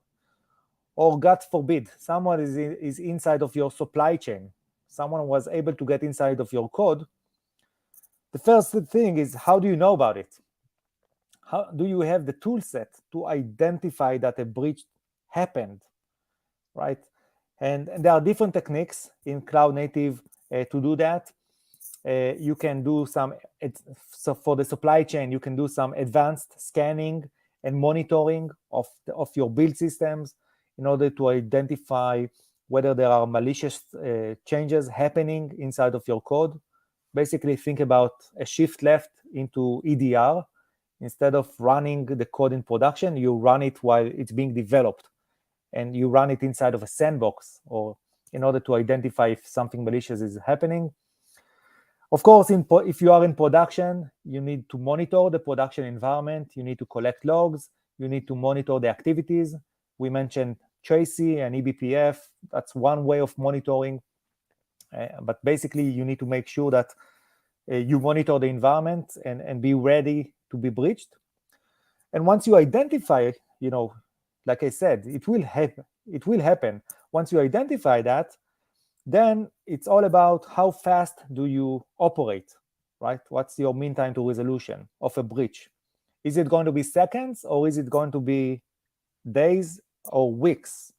or God forbid, someone is inside of your supply chain, someone was able to get inside of your code, the first thing is, how do you know about it? How do you have the tool set to identify that a breach happened, right? And there are different techniques in cloud native to do that. You can do so for the supply chain, you can do some advanced scanning and monitoring of your build systems in order to identify whether there are malicious changes happening inside of your code. Basically, think about a shift left into EDR. Instead of running the code in production, you run it while it's being developed, and you run it inside of a sandbox, or in order to identify if something malicious is happening. Of course, if you are in production, you need to monitor the production environment. You need to collect logs. You need to monitor the activities. We mentioned Tracee and eBPF. That's one way of monitoring. But basically, you need to make sure that you monitor the environment and be ready to be breached. And once you identify, like I said, it will happen. It will happen. Once you identify that, then it's all about how fast do you operate, right? What's your mean time to resolution of a breach? Is it going to be seconds, or is it going to be days or weeks?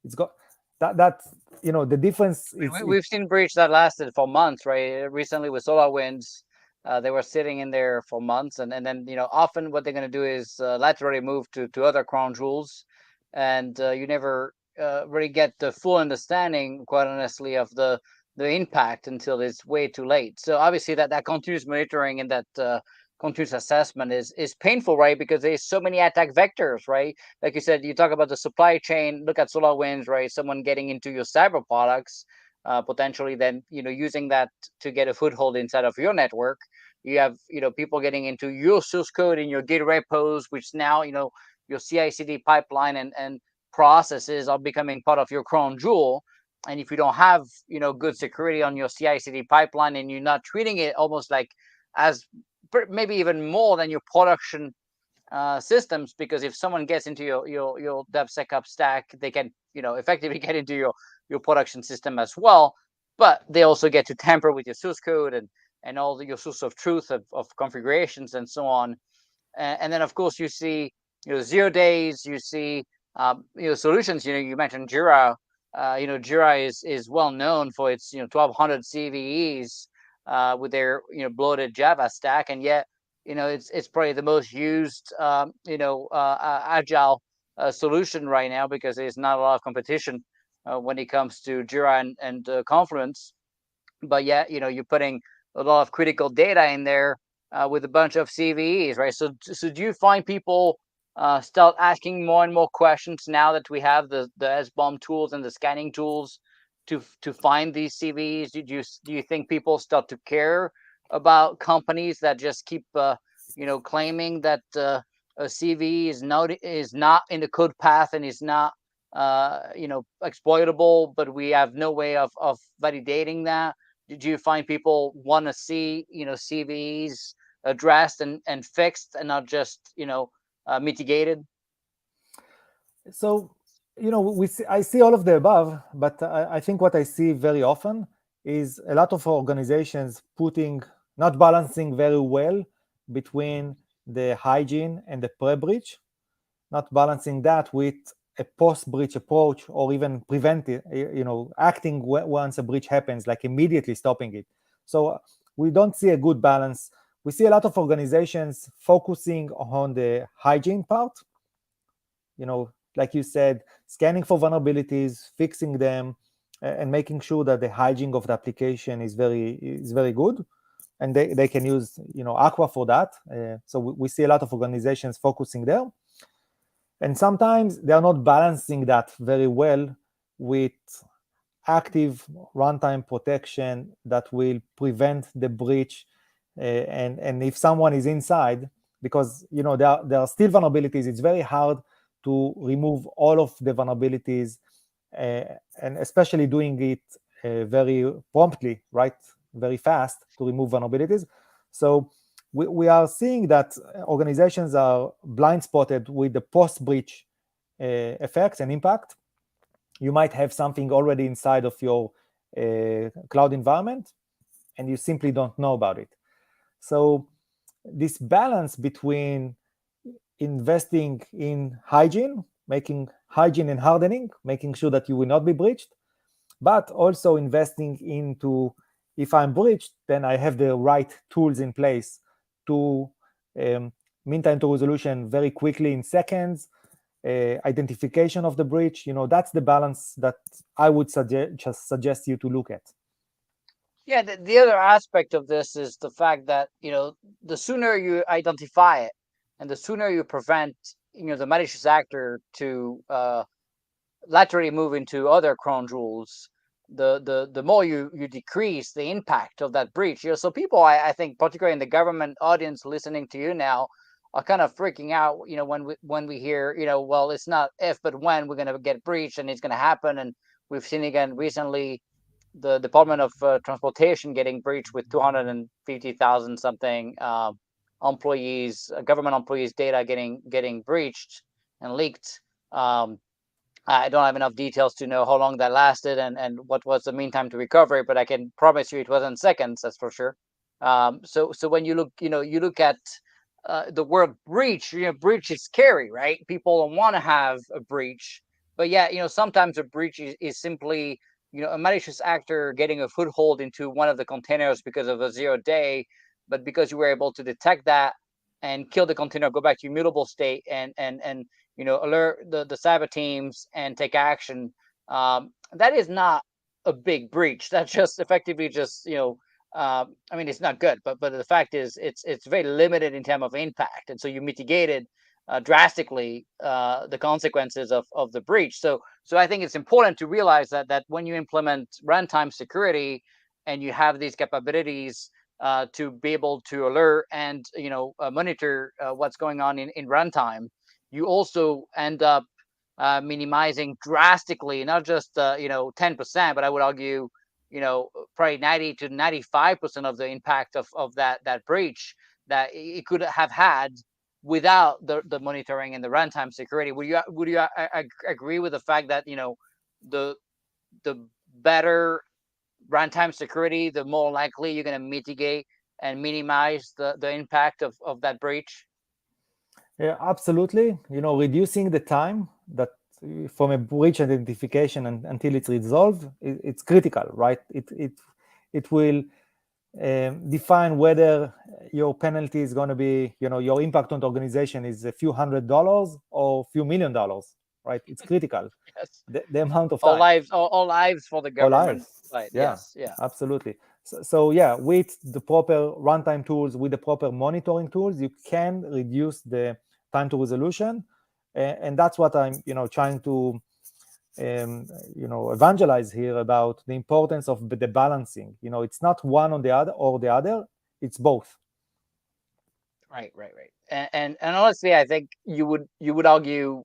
It's got that the difference is We've seen breach that lasted for months, right? Recently with SolarWinds, They were sitting in there for months, and then often what they're going to do is laterally move to other crown jewels, and you never really get the full understanding, quite honestly, of the impact until it's way too late. So obviously that continuous monitoring and that continuous assessment is painful, right? Because there's so many attack vectors, right? Like you said, you talk about the supply chain. Look at SolarWinds, right? Someone getting into your cyber products, potentially then using that to get a foothold inside of your network. You have people getting into your source code in your Git repos, which now your CI/CD pipeline and processes are becoming part of your crown jewel. And if you don't have good security on your CI/CD pipeline, and you're not treating it almost like as maybe even more than your production systems, because if someone gets into your DevSecOps stack, they can effectively get into your production system as well. But they also get to tamper with your source code and all your source of truth of configurations and so on. And then of course you see 0 days, you see solutions. You mentioned Jira. Jira is well known for its 1200 CVEs with their bloated Java stack, and yet it's probably the most used agile solution right now, because there's not a lot of competition when it comes to Jira and Confluence. But yet you're putting a lot of critical data in there with a bunch of CVEs, right? So do you find people start asking more and more questions now that we have the SBOM tools and the scanning tools to find these CVEs? Do you think people start to care about companies that just keep claiming that a CV is not in the code path and is not exploitable, but we have no way of validating that? Did you find people want to see CVs addressed and fixed, and not just mitigated? So, I see all of the above, but I think what I see very often is a lot of organizations not balancing very well between the hygiene and the pre-breach, not balancing that with a post-breach approach, or even preventive, acting once a breach happens, like immediately stopping it. So we don't see a good balance. We see a lot of organizations focusing on the hygiene part, like you said, scanning for vulnerabilities, fixing them, and making sure that the hygiene of the application is very good. And they can use Aqua for that. So we see a lot of organizations focusing there. And sometimes they are not balancing that very well with active runtime protection that will prevent the breach. And if someone is inside, because there are still vulnerabilities, it's very hard to remove all of the vulnerabilities, and especially doing it very promptly, right? Very fast to remove vulnerabilities. So we are seeing that organizations are blind spotted with the post-breach effects and impact. You might have something already inside of your cloud environment, and you simply don't know about it. So this balance between investing in hygiene, making hygiene and hardening, making sure that you will not be breached, but also investing into, if I'm breached, then I have the right tools in place to mean time to resolution very quickly in seconds, identification of the breach. That's the balance that I would suggest you to look at. Yeah, the other aspect of this is the fact that the sooner you identify it, and the sooner you prevent the malicious actor to laterally move into other crown jewels, the more you decrease the impact of that breach. So people, I think, particularly in the government audience listening to you now, are kind of freaking out. When we hear well, it's not if but when we're going to get breached, and it's going to happen. And we've seen again recently the Department of Transportation getting breached with 250,000 something employees, government employees' data getting breached and leaked. I don't have enough details to know how long that lasted and what was the mean time to recovery, but I can promise you it wasn't seconds, that's for sure. So when you look at the word breach, breach is scary, right? People don't want to have a breach, but yeah, sometimes a breach is simply a malicious actor getting a foothold into one of the containers because of a 0 day. but because you were able to detect that and kill the container, go back to immutable state, and alert the cyber teams and take action. That is not a big breach. That's just effectively just I mean, it's not good, but the fact is, it's very limited in terms of impact, and so you mitigated drastically the consequences of the breach. So I think it's important to realize that when you implement runtime security and you have these capabilities to be able to alert and monitor what's going on in runtime, you also end up minimizing drastically, not just 10%, but I would argue probably 90 to 95% of the impact of that breach that it could have had without the monitoring and the runtime security. Would you agree with the fact that the the better runtime security, the more likely you're going to mitigate and minimize the impact of that breach? Yeah, absolutely. Reducing the time that from a breach identification until it's resolved, it's critical, right? It will define whether your penalty is going to be, your impact on the organization is a few $100 or a few $1,000,000, right? It's critical. Yes. The amount of All time. lives, all lives for the Or government. life. Right. Yeah, Yes. Yeah. absolutely. So yeah, with the proper runtime tools, with the proper monitoring tools, you can reduce the time to resolution, and that's what I'm trying to evangelize here about the importance of the balancing. It's not one on the other or the other; it's both. Right. And honestly, I think you would argue.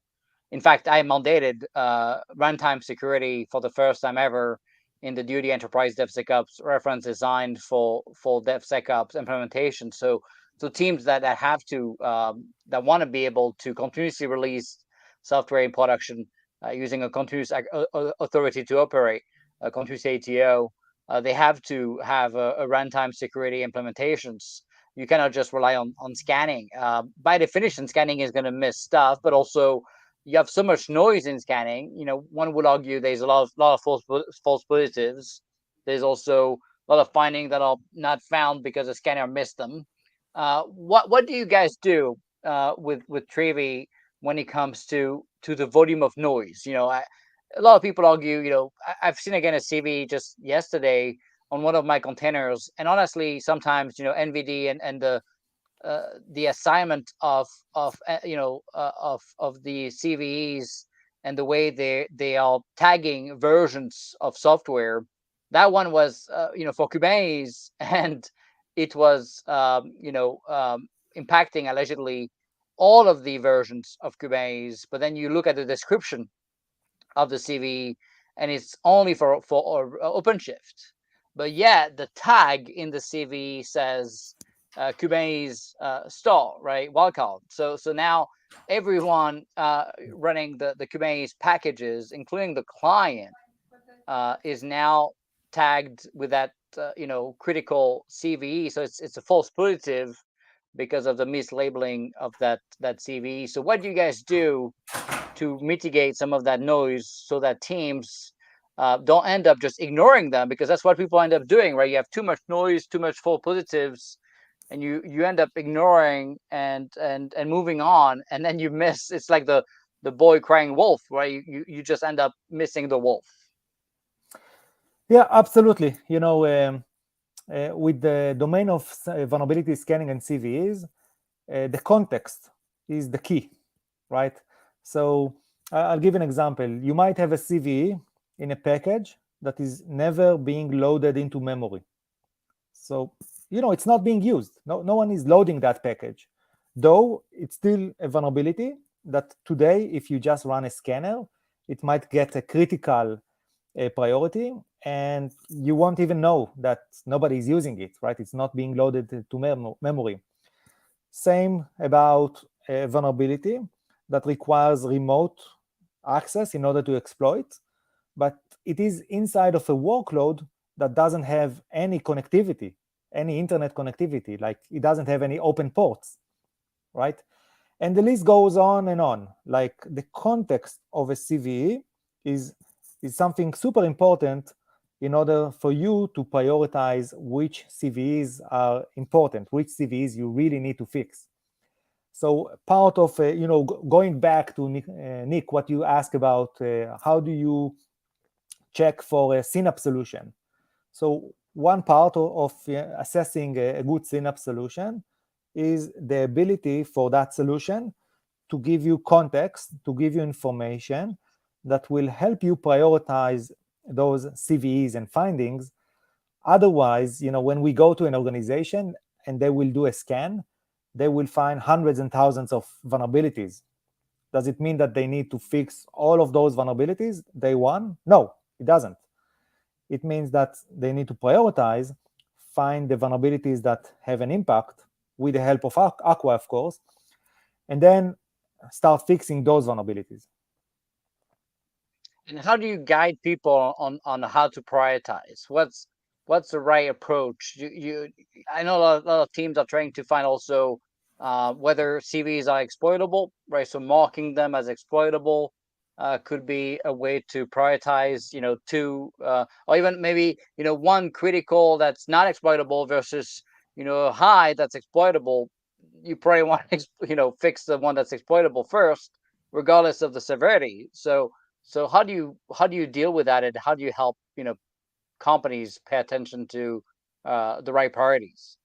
In fact, I mandated runtime security for the first time ever in the Duty Enterprise DevSecOps reference designed for DevSecOps implementation. So teams that have to that want to be able to continuously release software in production using a continuous authority to operate, a continuous ATO, they have to have a runtime security implementations. You cannot just rely on scanning. By definition, scanning is going to miss stuff, but also you have so much noise in scanning. One would argue there's a lot of false positives. There's also a lot of findings that are not found because the scanner missed them. What do you guys do with Trivy when it comes to the volume of noise? A lot of people argue. I've seen again a CV just yesterday on one of my containers, and honestly, sometimes NVD and the assignment of the CVEs and the way they are tagging versions of software. That one was for Kubernetes, and it was impacting allegedly all of the versions of Kubernetes. But then you look at the description of the CVE, and it's only for OpenShift. But yet the tag in the CVE says Kubernetes stall, right? Wildcard. So now everyone running the Kubernetes packages, including the client, is now tagged with that critical CVE. So it's a false positive because of the mislabeling of that CVE. So what do you guys do to mitigate some of that noise so that teams don't end up just ignoring them? Because that's what people end up doing, right? You have too much noise, too much false positives, and you end up ignoring and moving on, and then you miss. It's like the boy crying wolf, right? You just end up missing the wolf. Yeah, absolutely. With the domain of vulnerability scanning and CVEs, the context is the key, right? So I'll give an example. You might have a CVE in a package that is never being loaded into memory. So, it's not being used. No one is loading that package. Though it's still a vulnerability that today, if you just run a scanner, it might get a critical priority, and you won't even know that nobody is using it, right? It's not being loaded to memory. Same about a vulnerability that requires remote access in order to exploit, but it is inside of a workload that doesn't have any connectivity, any internet connectivity, like it doesn't have any open ports, right? And the list goes on and on. Like the context of a CVE is something super important in order for you to prioritize which CVEs are important, which CVEs you really need to fix. So part of, going back to Nick, what you asked about, how do you check for a synapse solution? So one part of assessing a good synapse solution is the ability for that solution to give you context, to give you information that will help you prioritize those CVEs and findings. Otherwise, when we go to an organization and they will do a scan, they will find hundreds and thousands of vulnerabilities. Does it mean that they need to fix all of those vulnerabilities day one? No, it doesn't. It means that they need to prioritize, find the vulnerabilities that have an impact with the help of Aqua, of course, and then start fixing those vulnerabilities. And how do you guide people on how to prioritize? What's the right approach? I know a lot of teams are trying to find also whether CVs are exploitable, right? So marking them as exploitable could be a way to prioritize, two or even maybe one critical that's not exploitable versus a high that's exploitable. You probably want to fix the one that's exploitable first, regardless of the severity. So how do you deal with that, and how do you help companies pay attention to the right priorities?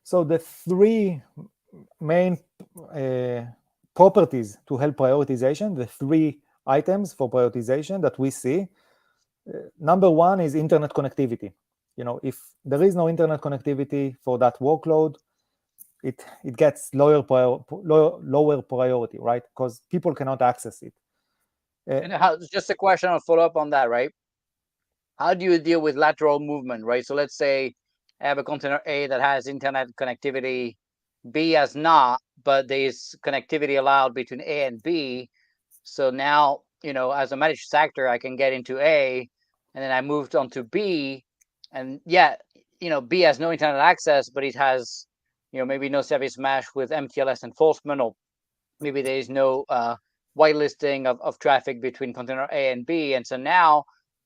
So the three main properties to help prioritization, the three items for prioritization that we see. Number one is internet connectivity. If there is no internet connectivity for that workload, it gets lower priority, right? Because people cannot access it. And just a question, I'll follow up on that, right? How do you deal with lateral movement, right? So let's say I have a container A that has internet connectivity, B has not, but there's connectivity allowed between A and B. So now, as a managed sector, I can get into A, and then I moved on to B, and yeah, B has no internet access, but it has, maybe no service mesh with MTLS enforcement, or maybe there is no whitelisting of traffic between container A and B, and so now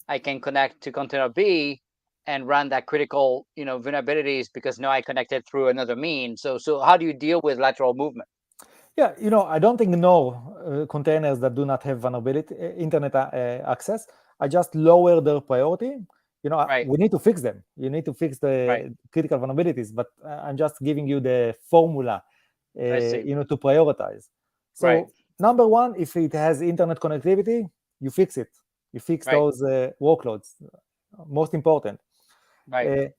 I can connect to container B and run that critical, vulnerabilities because now I connected through another mean. So how do you deal with lateral movement? Yeah, I don't ignore containers that do not have vulnerability, internet access. I just lower their priority. Right. We need to fix them. You need to fix Right. the critical vulnerabilities, but I'm just giving you the formula, I see. to prioritize. Right. So number one, if it has internet connectivity, you fix it. You fix Right. those workloads. Most important. Right.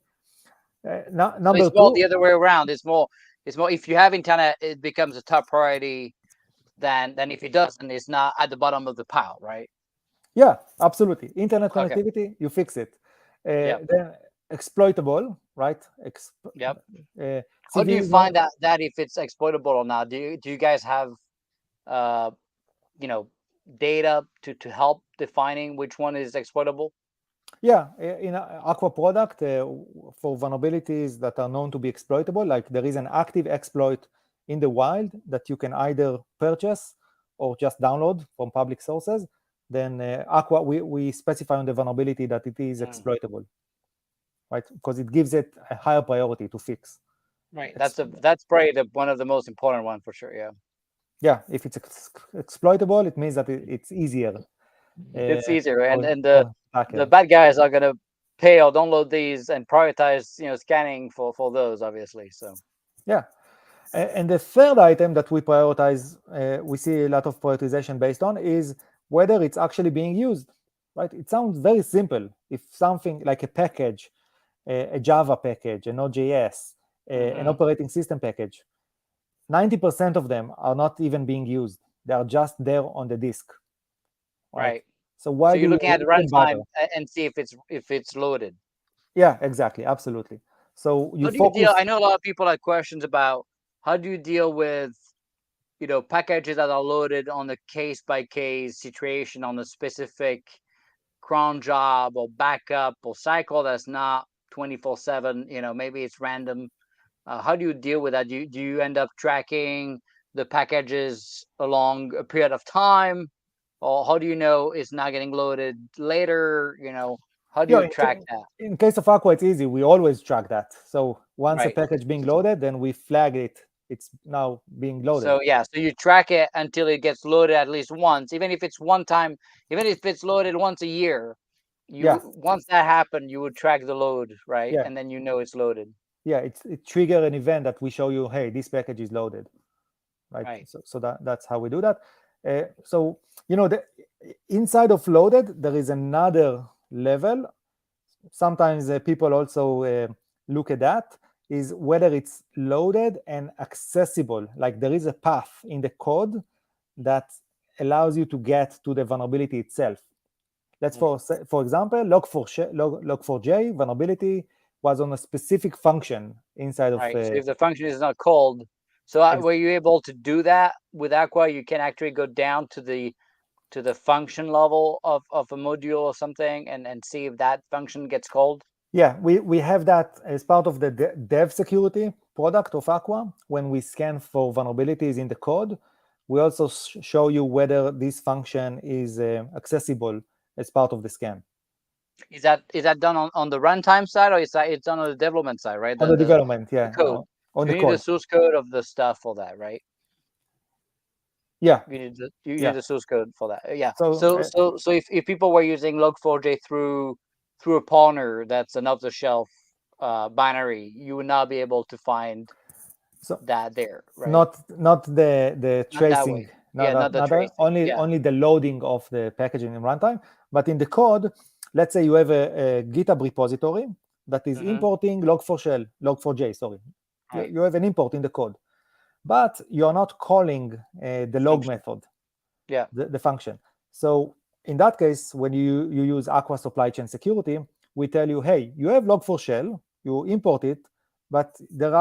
So Number it's more two, the other way around. It's more if you have internet, it becomes a top priority than if it doesn't, it's not at the bottom of the pile, right? yeah, absolutely. Internet Okay. connectivity, you fix it. Yep. Then exploitable, right? Yep. Uh, How do you CVs, find that if it's exploitable or not? Do you guys have uh you know data to help defining which one is exploitable? yeah, in Aqua product, for vulnerabilities that are known to be exploitable, like there is an active exploit in the wild that you can either purchase or just download from public sources. Then Aqua, we specify on the vulnerability that it is Mm. exploitable, right? Because it gives it a higher priority to fix. Right. Ex- That's probably one of the most important one for sure. Yeah. yeah, if it's exploitable, it means that it's easier It's easier, and for, and the for the hackers. bad guys are gonna pay or download these and prioritize, scanning for those, obviously. So Yeah. And the third item that we prioritize, we see a lot of prioritization based on, is whether it's actually being used, right? It sounds very simple. If something like a package, a Java package, a Node.js, an hmm operating system package, 90% of them are not even being used. They are just there on the disk, right? right. So So why you're do you looking at the even bother? runtime and see if it's loaded. Yeah, exactly, absolutely. So you How do you deal? focus. I know a lot of people have questions about how do you deal with packages that are loaded on a case by case situation on a specific cron job or backup or cycle that's not 24/7. Maybe it's random. How do you deal with that? Do you end up tracking the packages along a period of time, or how do you know it's not getting loaded later? How do you track that? In case of Aqua, it's easy. We always track that. So once a Right. package being loaded, then we flag it. It's now being loaded. So yeah, so you track it until it gets loaded at least once, even if it's one time, even if it's loaded once a year. Once that happened, you would track the load, right? Yeah. And then you know it's loaded. Yeah, it trigger an event that we show you, hey, this package is loaded, right? So that's how we do that. So inside of loaded, there is another level. Sometimes people also look at that, is whether it's loaded and accessible. Like there is a path in the code that allows you to get to the vulnerability itself. Let's for example, log4j vulnerability was on a specific function inside of. Right. So if the function is not called, so were you able to do that with Aqua? You can actually go down to the function level of a module or something and see if that function gets called? Yeah, we have that as part of the dev security product of Aqua. When we scan for vulnerabilities in the code, we also show you whether this function is accessible as part of the scan. Is that done on the runtime side, or it's done on the development side, right? On the development, yeah. The code. On so the you code. need the source code of the stuff for that, right? Yeah. You need the source code for that. Yeah. So if people were using log4j through a partner that's an off-the-shelf binary, you would not be able to find that there, right? Not the tracing. Not the tracing. Only the loading of the packaging in runtime. But in the code, let's say you have a GitHub repository that is importing log4j, sorry. Right. You have an import in the code, but you're not calling the log method, the function. So in that case, when you use Aqua Supply Chain Security, we tell you, hey, you have log4shell, you import it, but there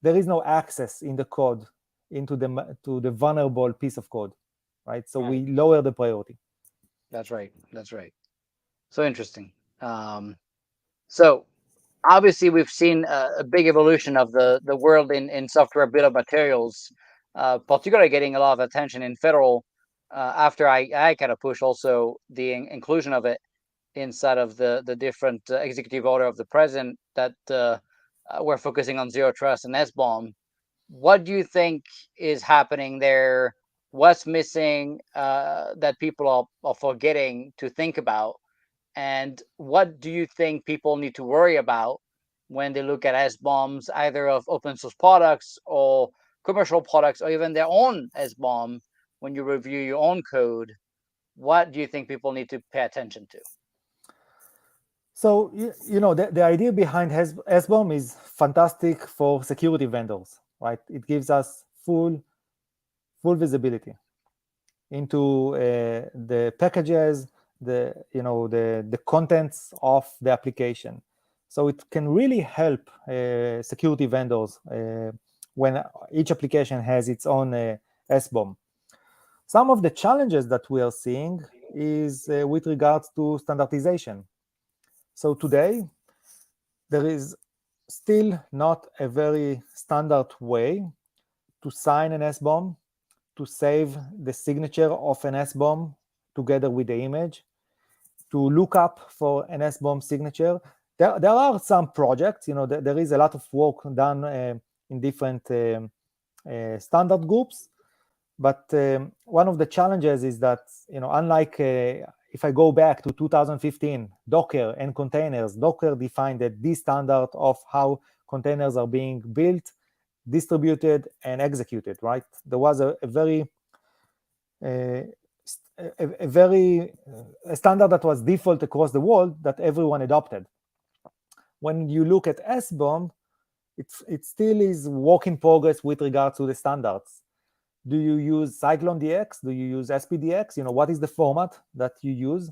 is no access in the code to the vulnerable piece of code, right? So we lower the priority. That's right. So interesting. So obviously we've seen a big evolution of the world in software bill of materials, particularly getting a lot of attention in federal after I kind of push also the inclusion of it inside of the different executive order of the president that we're focusing on zero trust and SBOM. What do you think is happening there? What's missing that people are forgetting to think about? And what do you think people need to worry about when they look at SBOMs, either of open source products or commercial products, or even their own SBOM? When you review your own code, what do you think people need to pay attention to? So, the idea behind SBOM is fantastic for security vendors, right? It gives us full visibility into the packages, the contents of the application. So it can really help security vendors when each application has its own SBOM. Some of the challenges that we are seeing is with regards to standardization. So today, there is still not a very standard way to sign an SBOM, to save the signature of an SBOM together with the image, to look up for an SBOM signature. There are some projects, there is a lot of work done in different standard groups, but one of the challenges is that, unlike if I go back to 2015, Docker and containers, Docker defined the standard of how containers are being built, distributed, and executed, right? There was a standard that was default across the world that everyone adopted. When you look at SBOM, it still is work in progress with regards to the standards. Do you use Cyclone DX? Do you use SPDX? What is the format that you use?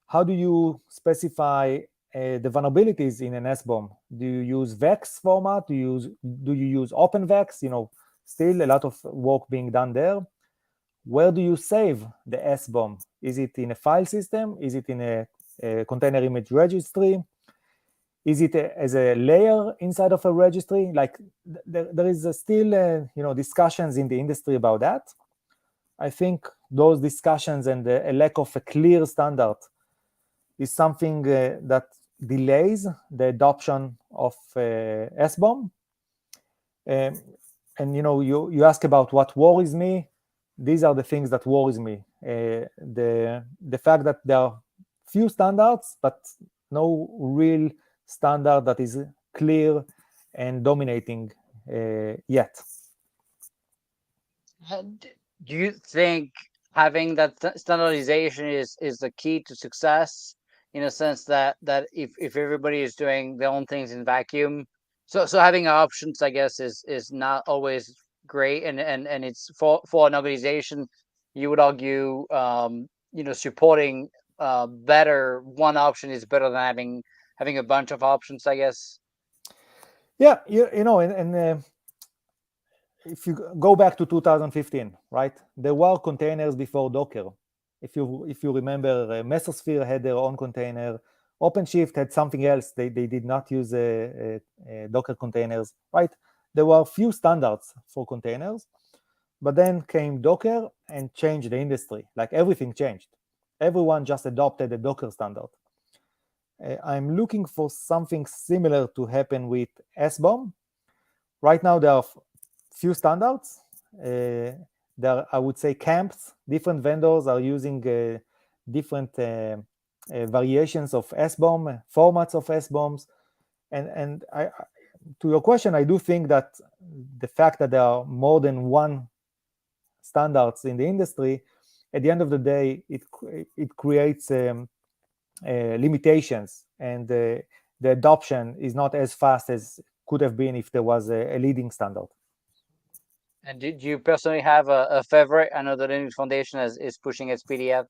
How do you specify the vulnerabilities in an SBOM? Do you use VEX format? Do you use OpenVEX? Still a lot of work being done there. Where do you save the SBOM? Is it in a file system? Is it in a container image registry? Is it as a layer inside of a registry? Like there is still discussions in the industry about that. I think those discussions and a lack of a clear standard is something that delays the adoption of SBOM. And you ask about what worries me. These are the things that worries me. The fact that there are few standards, but no real standard that is clear and dominating yet. Do you think having that standardization is the key to success, in a sense that if everybody is doing their own things in vacuum, so having options, I guess, is not always great, and it's for an organization, you would argue, supporting better one option is better than having a bunch of options, I guess. Yeah, and if you go back to 2015, right? There were containers before Docker. If you remember, Mesosphere had their own container. OpenShift had something else. They did not use Docker containers, right? There were few standards for containers, but then came Docker and changed the industry. Like everything changed. Everyone just adopted the Docker standard. I'm looking for something similar to happen with SBOM. Right now, there are few standards. There are, I would say, camps. Different vendors are using different variations of SBOM, formats of SBOMs. And to your question, I do think that the fact that there are more than one standards in the industry, at the end of the day, it creates limitations, and the adoption is not as fast as could have been if there was a leading standard. And do you personally have a favorite? I know the Linux Foundation is pushing SPDF.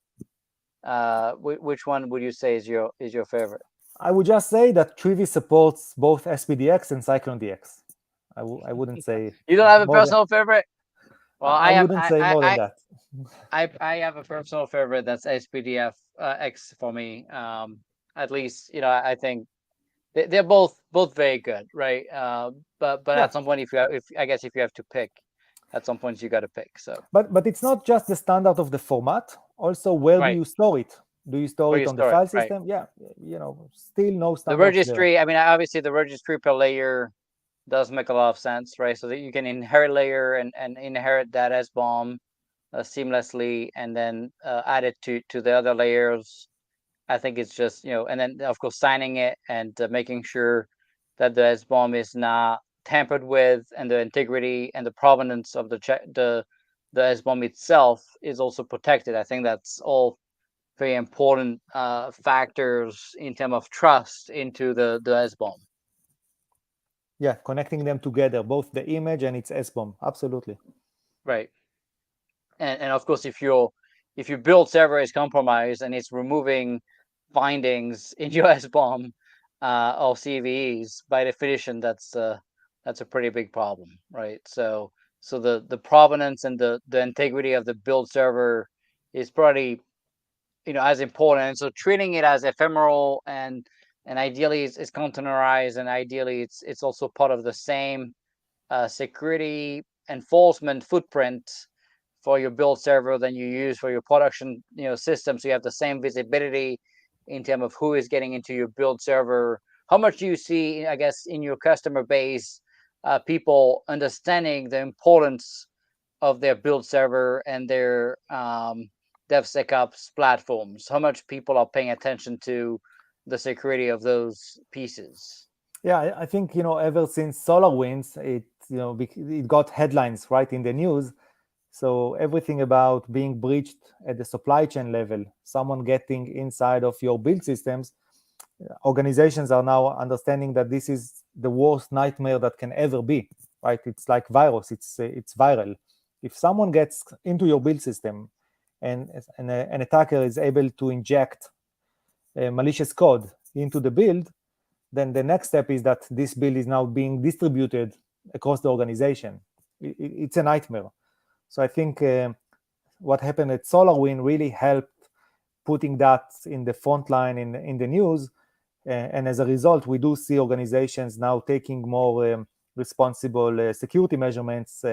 Which one would you say is your favorite? I would just say that Trivy supports both SPDX and CycloneDX. I wouldn't say you don't have a personal favorite. Well, I wouldn't say more than that. I have a personal favorite that's SPDF X for me. At least I think they're both very good, right? But Yeah. at some point, if you have to pick, at some points you got to pick. So, but it's not just the standard of the format. Also, where do right. you store it? Do you store Where it you on the store it, file right. system? Yeah, still no The standards registry. I mean, obviously, the registry per layer does make a lot of sense, right? So that you can inherit layer and inherit that SBOM seamlessly, and then add it to the other layers. I think it's just, and then of course signing it and making sure that the SBOM is not tampered with, and the integrity and the provenance of the SBOM itself is also protected. I think that's all very important factors in terms of trust into the SBOM. Yeah, connecting them together, both the image and its SBOM. Absolutely. Right. And of course, if your build server is compromised and it's removing findings in your SBOM or CVEs, by definition, that's a pretty big problem, right? So the provenance and the integrity of the build server is probably as important. And so treating it as ephemeral and ideally it's containerized, and ideally it's also part of the same security enforcement footprint for your build server than you use for your production system, so you have the same visibility in terms of who is getting into your build server. How much do you see, I guess, in your customer base, people understanding the importance of their build server and their DevSecOps platforms? How much people are paying attention to the security of those pieces? Yeah, I think ever since SolarWinds, it got headlines right in the news. So everything about being breached at the supply chain level, someone getting inside of your build systems, organizations are now understanding that this is the worst nightmare that can ever be. Right? It's like virus. It's viral. If someone gets into your build system, and an attacker is able to inject malicious code into the build, then the next step is that this build is now being distributed across the organization. It's a nightmare. So I think what happened at SolarWinds really helped putting that in the front line in the news. And as a result, we do see organizations now taking more responsible security measurements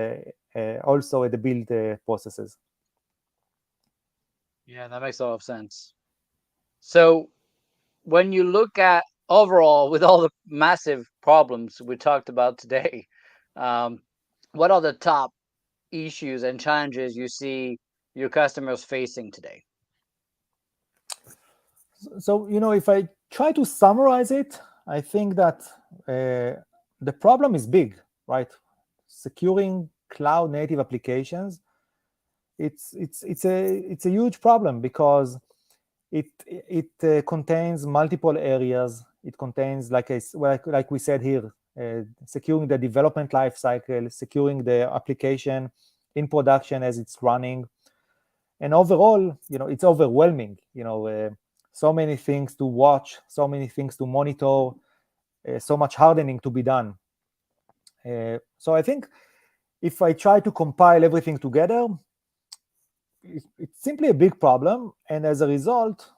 also at the build processes. Yeah, that makes a lot of sense. So when you look at overall with all the massive problems we talked about today, um, what are the top issues and challenges you see your customers facing today? So, if I try to summarize it, I think that the problem is big, right? Securing cloud native applications, it's a huge problem because it contains multiple areas. It contains, like we said here, securing the development life cycle, securing the application in production as it's running, and overall, it's overwhelming. So many things to watch, so many things to monitor, so much hardening to be done. So I think if I try to compile everything together, it's simply a big problem, and as a result,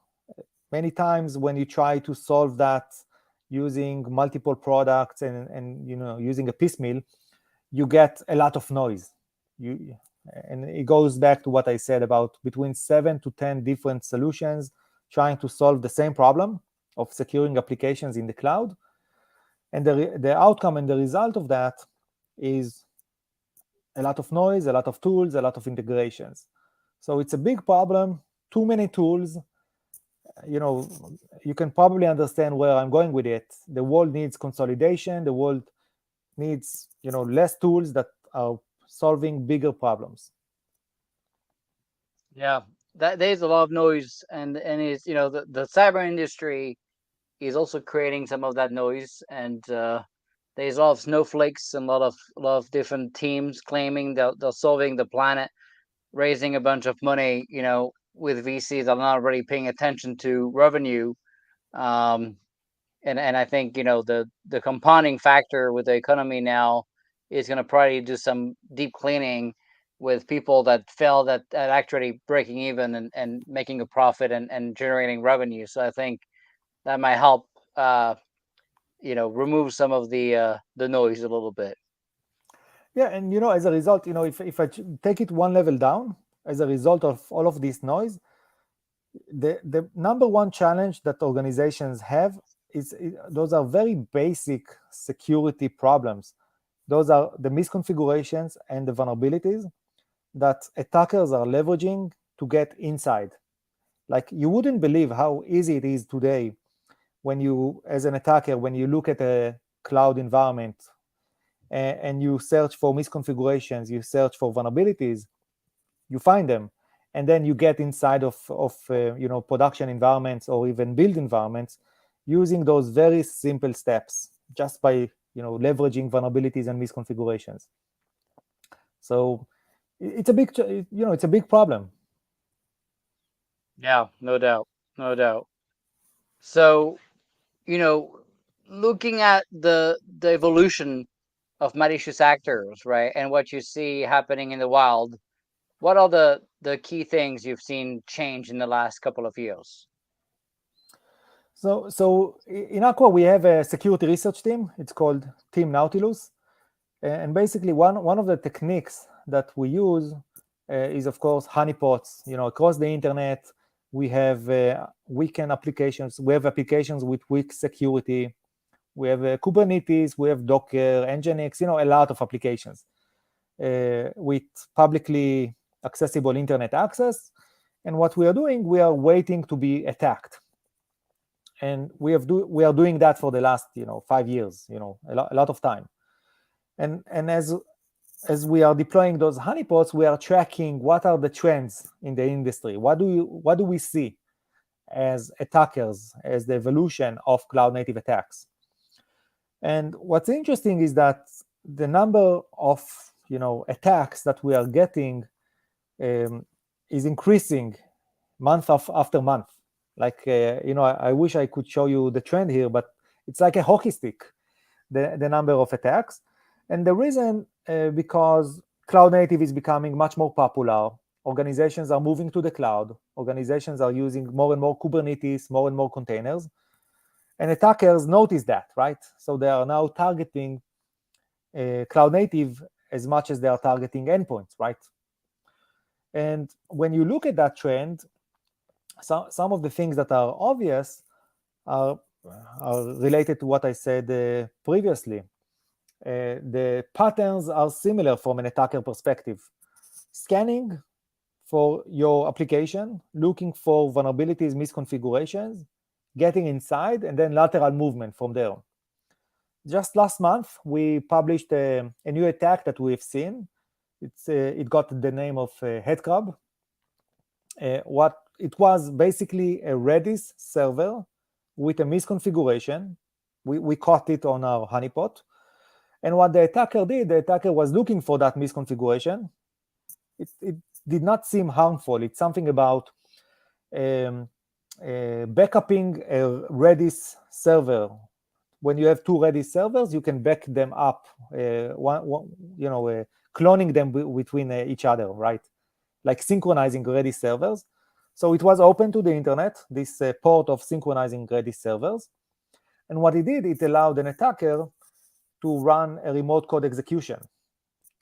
many times when you try to solve that using multiple products and using a piecemeal, you get a lot of noise. And it goes back to what I said about between 7 to 10 different solutions trying to solve the same problem of securing applications in the cloud. And the outcome and the result of that is a lot of noise, a lot of tools, a lot of integrations. So it's a big problem, too many tools. You can probably understand where I'm going with it. The world needs consolidation. The world needs, less tools that are solving bigger problems. Yeah, that there's a lot of noise, and is the cyber industry is also creating some of that noise, and there's a lot of snowflakes and a lot of different teams claiming that they're solving the planet, raising a bunch of money, with VCs that are not really paying attention to revenue. Um, and I think the compounding factor with the economy now is going to probably do some deep cleaning with people that failed at actually breaking even and making a profit and generating revenue. So I think that might help remove some of the noise a little bit. Yeah, and as a result, if I take it one level down, as a result of all of this noise, the number one challenge that organizations have is those are very basic security problems. Those are the misconfigurations and the vulnerabilities that attackers are leveraging to get inside. Like, you wouldn't believe how easy it is today when you, as an attacker, when you look at a cloud environment and you search for misconfigurations, you search for vulnerabilities, you find them, and then you get inside of production environments or even build environments using those very simple steps just by leveraging vulnerabilities and misconfigurations. So it's a big it's a big problem. Yeah, no doubt, no doubt. So you know, looking at the evolution of malicious actors, right, and what you see happening in the wild, what are the key things you've seen change in the last couple of years? So in Aqua, we have a security research team. It's called Team Nautilus. And basically, one of the techniques that we use is, of course, honeypots. Across the internet, we have weekend applications. We have applications with weak security. We have Kubernetes. We have Docker, Nginx. A lot of applications with publicly accessible internet access. And what we are doing, we are waiting to be attacked. And we are doing that for the last 5 years. A lot of time. And as we are deploying those honeypots, we are tracking what are the trends in the industry. What do we see as attackers, as the evolution of cloud native attacks? And what's interesting is that the number of attacks that we are getting is increasing month after month. Like I wish I could show you the trend here, but it's like a hockey stick, the number of attacks. And the reason, because cloud native is becoming much more popular. Organizations are moving to the cloud. Organizations are using more and more Kubernetes, more and more containers. And attackers notice that, right? So they are now targeting cloud native as much as they are targeting endpoints, right? And when you look at that trend, some of the things that are obvious are related to what I said previously. The patterns are similar from an attacker perspective. Scanning for your application, looking for vulnerabilities, misconfigurations, getting inside, and then lateral movement from there. Just last month, we published a new attack that we've seen. It got the name of Headcrab. What it was basically a Redis server with a misconfiguration. We caught it on our honeypot. And what the attacker did, the attacker was looking for that misconfiguration. It did not seem harmful. It's something about backupping a Redis server. When you have two Redis servers, you can back them up, cloning them between each other, right? Like synchronizing Redis servers. So it was open to the internet, this port of synchronizing Redis servers. And what it did, it allowed an attacker to run a remote code execution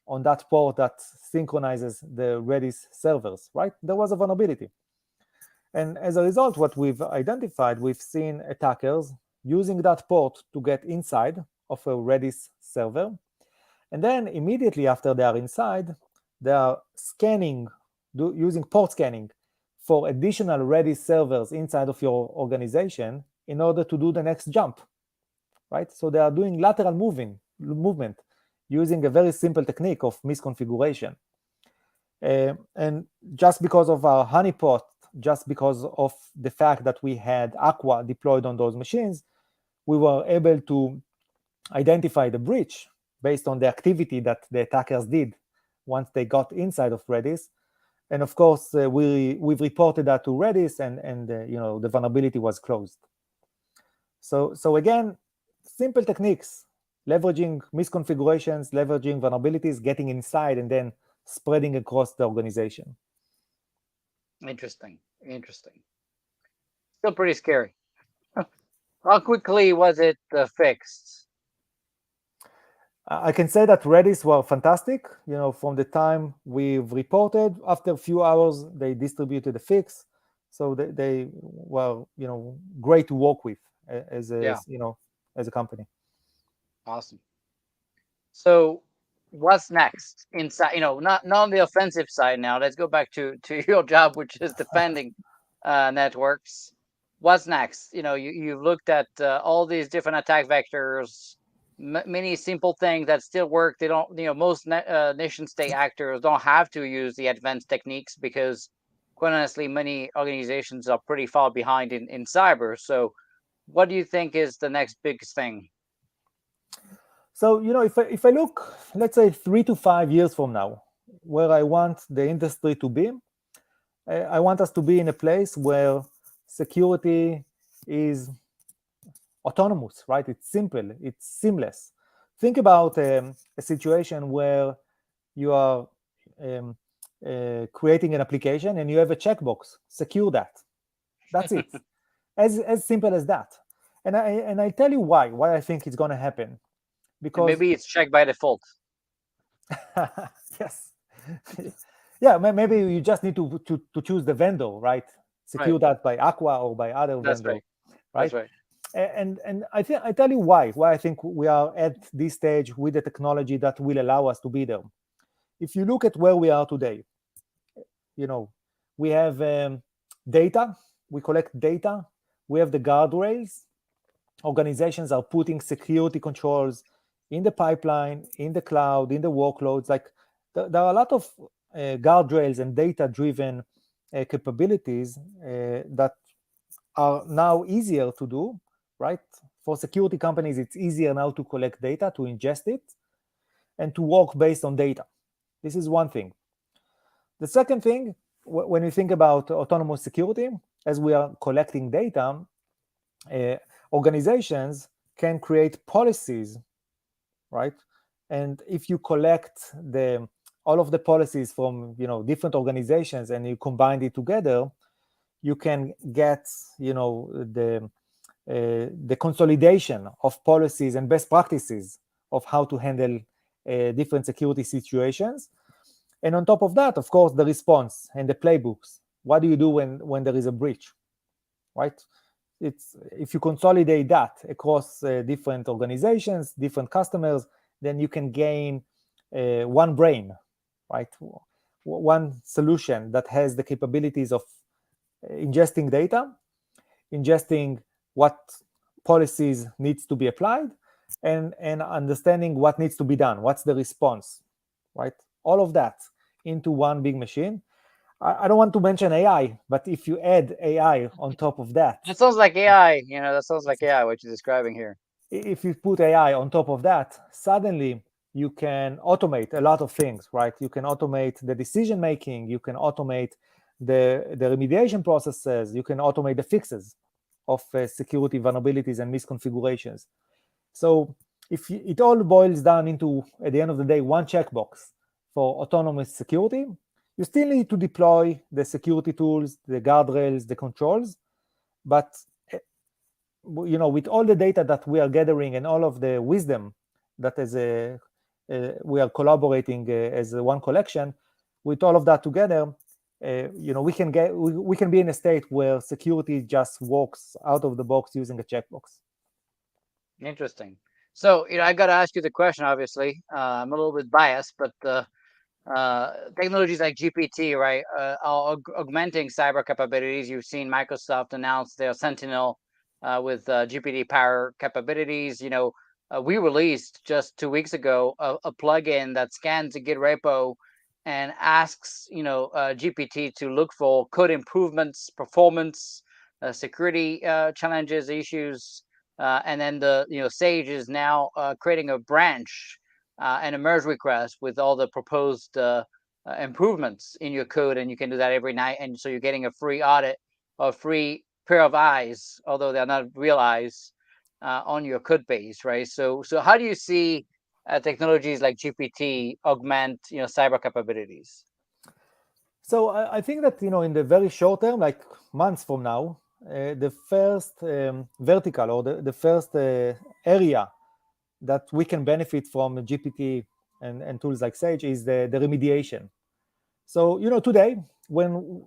on that port that synchronizes the Redis servers, right? There was a vulnerability. And as a result, what we've identified, we've seen attackers using that port to get inside of a Redis server. And then immediately after they are inside, they are scanning, using port scanning for additional Redis servers inside of your organization in order to do the next jump, right? So they are doing lateral movement using a very simple technique of misconfiguration. And just because of our honeypot, just because of the fact that we had Aqua deployed on those machines, we were able to identify the breach based on the activity that the attackers did once they got inside of Redis. And of course, we've reported that to Redis, and the vulnerability was closed. So again, simple techniques, leveraging misconfigurations, leveraging vulnerabilities, getting inside, and then spreading across the organization. Interesting. Still pretty scary. How quickly was it fixed? I can say that Redis were fantastic. From the time we've reported, after a few hours, they distributed a fix. So they were, great to work with as a company. Awesome. So what's next inside, not on the offensive side now. Let's go back to your job, which is defending networks. What's next? You've looked at all these different attack vectors, many simple things that still work. They don't, most nation state actors don't have to use the advanced techniques because, quite honestly, many organizations are pretty far behind in cyber. So what do you think is the next big thing? So, if I look, let's say 3 to 5 years from now, where I want the industry to be, I want us to be in a place where security is autonomous, right? It's simple, it's seamless. Think about a situation where you are creating an application and you have a checkbox, secure that. That's it. as simple as that. And I tell you why I think it's going to happen. Because maybe it's checked by default. Yes. Yeah, maybe you just need to choose the vendor, right? Secure that by Aqua or by other vendor, right? That's right. And I tell you why I think we are at this stage with the technology that will allow us to be there. If you look at where we are today, we have data, we collect data, we have the guardrails. Organizations are putting security controls in the pipeline, in the cloud, in the workloads. Like there are a lot of guardrails and data-driven capabilities that are now easier to do, right? For security companies, it's easier now to collect data, to ingest it, and to work based on data. This is one thing. The second thing, when you think about autonomous security, as we are collecting data, organizations can create policies, right? And if you collect all of the policies from different organizations and you combine it together, you can get the consolidation of policies and best practices of how to handle different security situations. And on top of that, of course, the response and the playbooks. What do you do when there is a breach, right? if you consolidate that across different organizations, different customers, then you can gain one brain, right? One solution that has the capabilities of ingesting data, ingesting what policies needs to be applied, and understanding what needs to be done, what's the response, right? All of that into one big machine. I don't want to mention AI, but if you add AI on top of that, That sounds like AI. That sounds like AI. What you're describing here. if you put AI on top of that, suddenly you can automate a lot of things, right? You can automate the decision making, you can automate the remediation processes, you can automate the fixes of security vulnerabilities and misconfigurations. So it all boils down into, at the end of the day, one checkbox for autonomous security. You still need to deploy the security tools, the guardrails, the controls, but with all the data that we are gathering and all of the wisdom that we are collaborating as one collection, with all of that together, we can be in a state where security just works out of the box using a checkbox. Interesting. So, I got to ask you the question, obviously. I'm a little bit biased, but technologies like GPT, right, are augmenting cyber capabilities. You've seen Microsoft announce their Sentinel with GPT power capabilities. We released just 2 weeks ago a plugin that scans a Git repo and asks, GPT to look for code improvements, performance, security challenges, issues. And then Sage is now creating a branch and a merge request with all the proposed improvements in your code, and you can do that every night. And so you're getting a free audit or free pair of eyes, although they're not real eyes, on your code base, right? So how do you see technologies like GPT augment cyber capabilities? So I think that in the very short term, like months from now, the first vertical or the first area that we can benefit from GPT and tools like Sage is the remediation. So today, when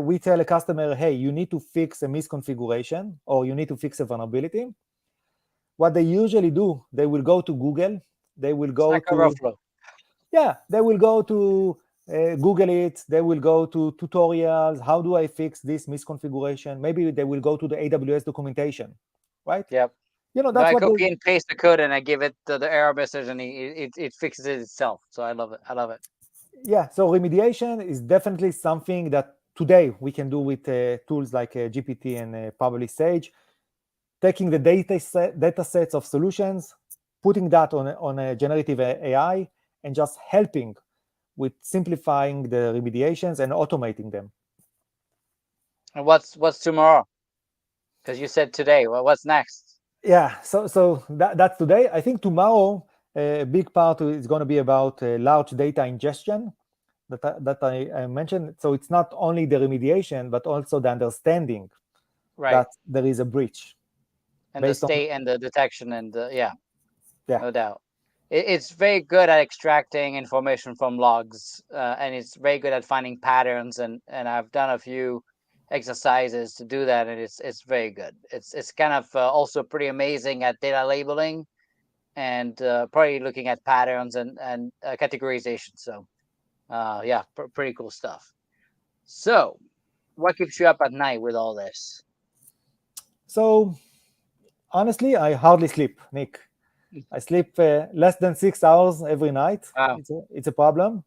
we tell a customer, hey, you need to fix a misconfiguration or you need to fix a vulnerability, what they usually do, they will go to Google, they will go Stack Overflow. they will go to Google it, they will go to tutorials, how do I fix this misconfiguration? Maybe they will go to the AWS documentation, right? Yep. That's I what copy and paste the code and I give it the error message, and it fixes it itself. So I love it. Yeah, so remediation is definitely something that today we can do with tools like GPT and probably Sage, taking the data sets of solutions, putting that on a generative AI, and just helping with simplifying the remediations and automating them. And what's tomorrow? Because you said today. Well, what's next? Yeah, so that's today. I think tomorrow a big part is going to be about large data ingestion that I mentioned. So it's not only the remediation, but also the understanding that there is a breach. And the state and the detection and no doubt. It's very good at extracting information from logs, and it's very good at finding patterns. And I've done a few exercises to do that, and it's very good. It's kind of also pretty amazing at data labeling and probably looking at patterns and categorization. So pretty cool stuff. So what keeps you up at night with all this? So honestly, I hardly sleep, Nick. I sleep less than 6 hours every night. Wow. It's a problem.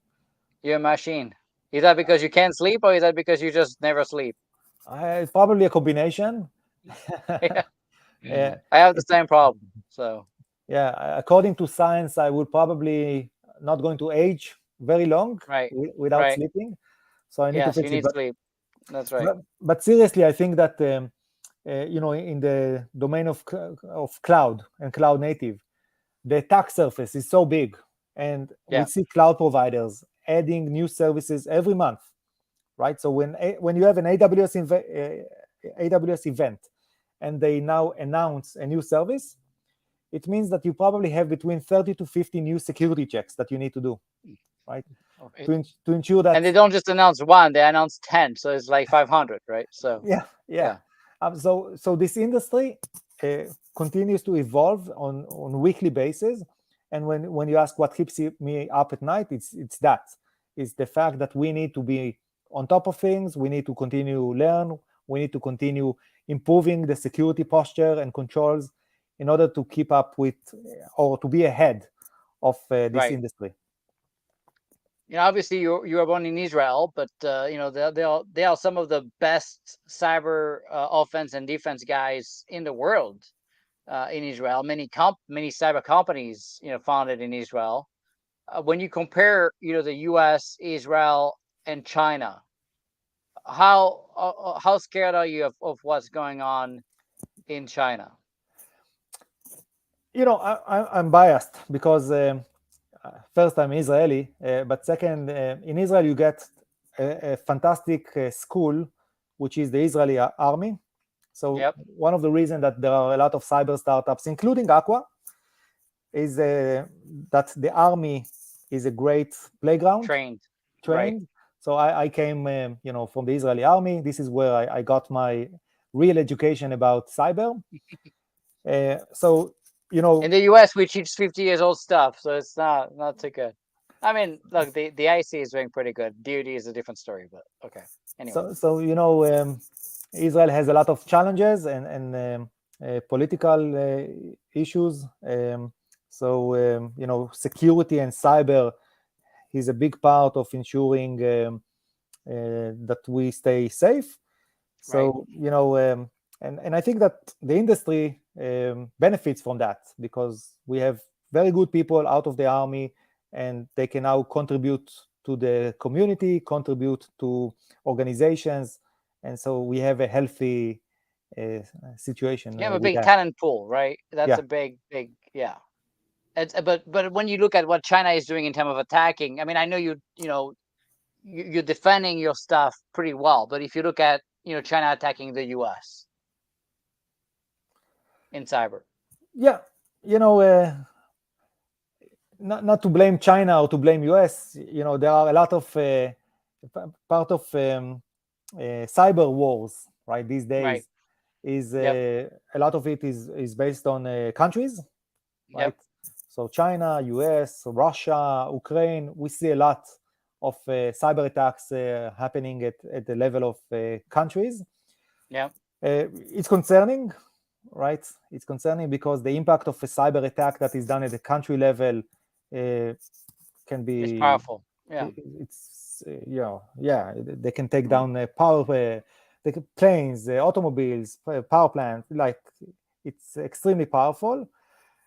You're a machine. Is that because you can't sleep, or is that because you just never sleep? Probably a combination. I have the same problem. So yeah, according to science, I will probably not going to age very long without sleeping. So I need to fix you need sleep. That's right. But seriously, I think that in the domain of cloud and cloud native, the attack surface is so big, and we see cloud providers adding new services every month, right? So when you have an AWS event and they now announce a new service, it means that you probably have between 30 to 50 new security checks that you need to do, right? To ensure that. And they don't just announce one; they announce 10, so it's like 500, right? So yeah. So this industry continues to evolve on weekly basis, and when you ask what keeps me up at night, it's the fact that we need to be on top of things. We need to continue learn. We need to continue improving the security posture and controls in order to keep up with or to be ahead of this Right. industry. Obviously you are born in Israel, but they are some of the best cyber offense and defense guys in the world in Israel. Many cyber companies founded in Israel. When you compare the U.S., Israel, and China, how scared are you of what's going on in China? I'm biased because first, I'm Israeli, but second, in Israel you get a fantastic school, which is the Israeli army. So Yep. one of the reasons that there are a lot of cyber startups, including Aqua, is that the army is a great playground, Trained. Right. trained. So I came, from the Israeli army. This is where I got my real education about cyber. So In the U.S., we teach 50 years old stuff, so it's not too good. I mean, look, the IC is doing pretty good. DoD is a different story, but okay. Anyway. So Israel has a lot of challenges and political issues. Security and cyber is a big part of ensuring that we stay safe. So and I think that the industry benefits from that because we have very good people out of the army, and they can now contribute to the community, contribute to organizations, and so we have a healthy situation. You have a With big that. talent pool, right? That's Yeah. a big, yeah. But when you look at what China is doing in terms of attacking, I mean, I know you're defending your stuff pretty well, but if you look at China attacking the U.S. in cyber, Yeah, not to blame China or to blame US. There are a lot of part of cyber wars, right? These days right? is Yep, a lot of it is based on countries, right? yep, So China, US, Russia, Ukraine. We see a lot of cyber attacks happening at the level of countries. yep. It's concerning, right? It's concerning because the impact of a cyber attack that is done at the country level can It's be, powerful. Yeah, it's they can take down planes, automobiles, power plants. Like, it's extremely powerful.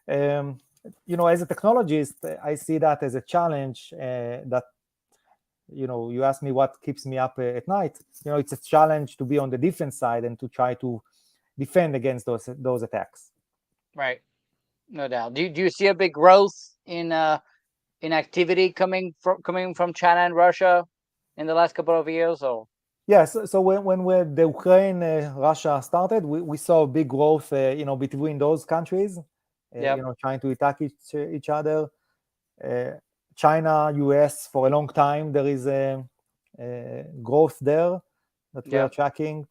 As a technologist, I see that as a challenge. That you ask me what keeps me up at night. It's a challenge to be on the defense side and to try to defend against those attacks. right. No doubt. Do you see a big growth in activity coming from China and Russia in the last couple of years? Or Yes. So when the Ukraine Russia started, we saw a big growth, between those countries, yep, trying to attack each other. China, US, for a long time, there is a growth there that we are yep. tracking.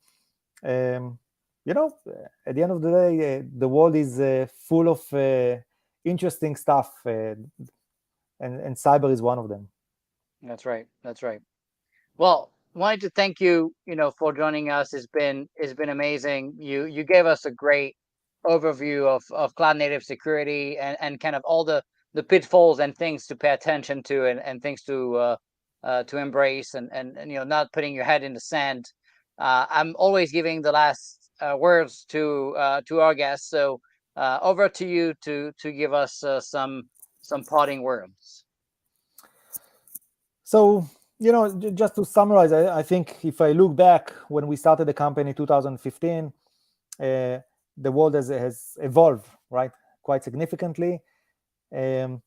You know, at the end of the day, the world is full of interesting stuff, and cyber is one of them. That's right. That's right. Well, wanted to thank you, for joining us. It's been amazing. You gave us a great overview of cloud native security and kind of all the pitfalls and things to pay attention to and things to embrace and not putting your head in the sand. I'm always giving the last words to our guests. So over to you to give us some parting words. So, just to summarize, I think if I look back when we started the company in 2015, the world has evolved, right, quite significantly. Um,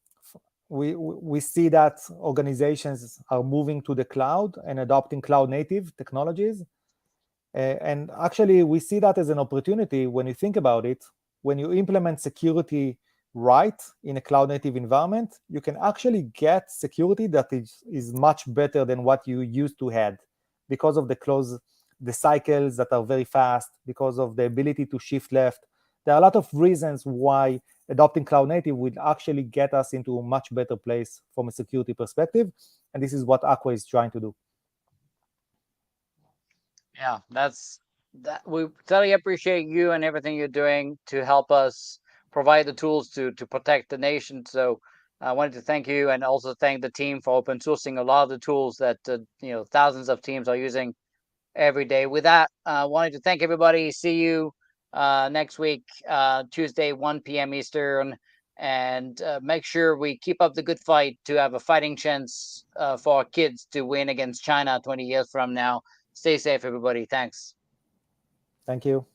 we see that organizations are moving to the cloud and adopting cloud native technologies. And actually, we see that as an opportunity when you think about it. When you implement security right in a cloud native environment, you can actually get security that is much better than what you used to had because of the the cycles that are very fast, because of the ability to shift left. There are a lot of reasons why adopting cloud native will actually get us into a much better place from a security perspective. And this is what Aqua is trying to do. Yeah, that we totally appreciate you and everything you're doing to help us provide the tools to protect the nation. So I wanted to thank you and also thank the team for open sourcing a lot of the tools that thousands of teams are using every day. With that, I wanted to thank everybody. See you next week, Tuesday, 1 p.m. Eastern. And make sure we keep up the good fight to have a fighting chance for our kids to win against China 20 years from now. Stay safe, everybody. Thanks. Thank you.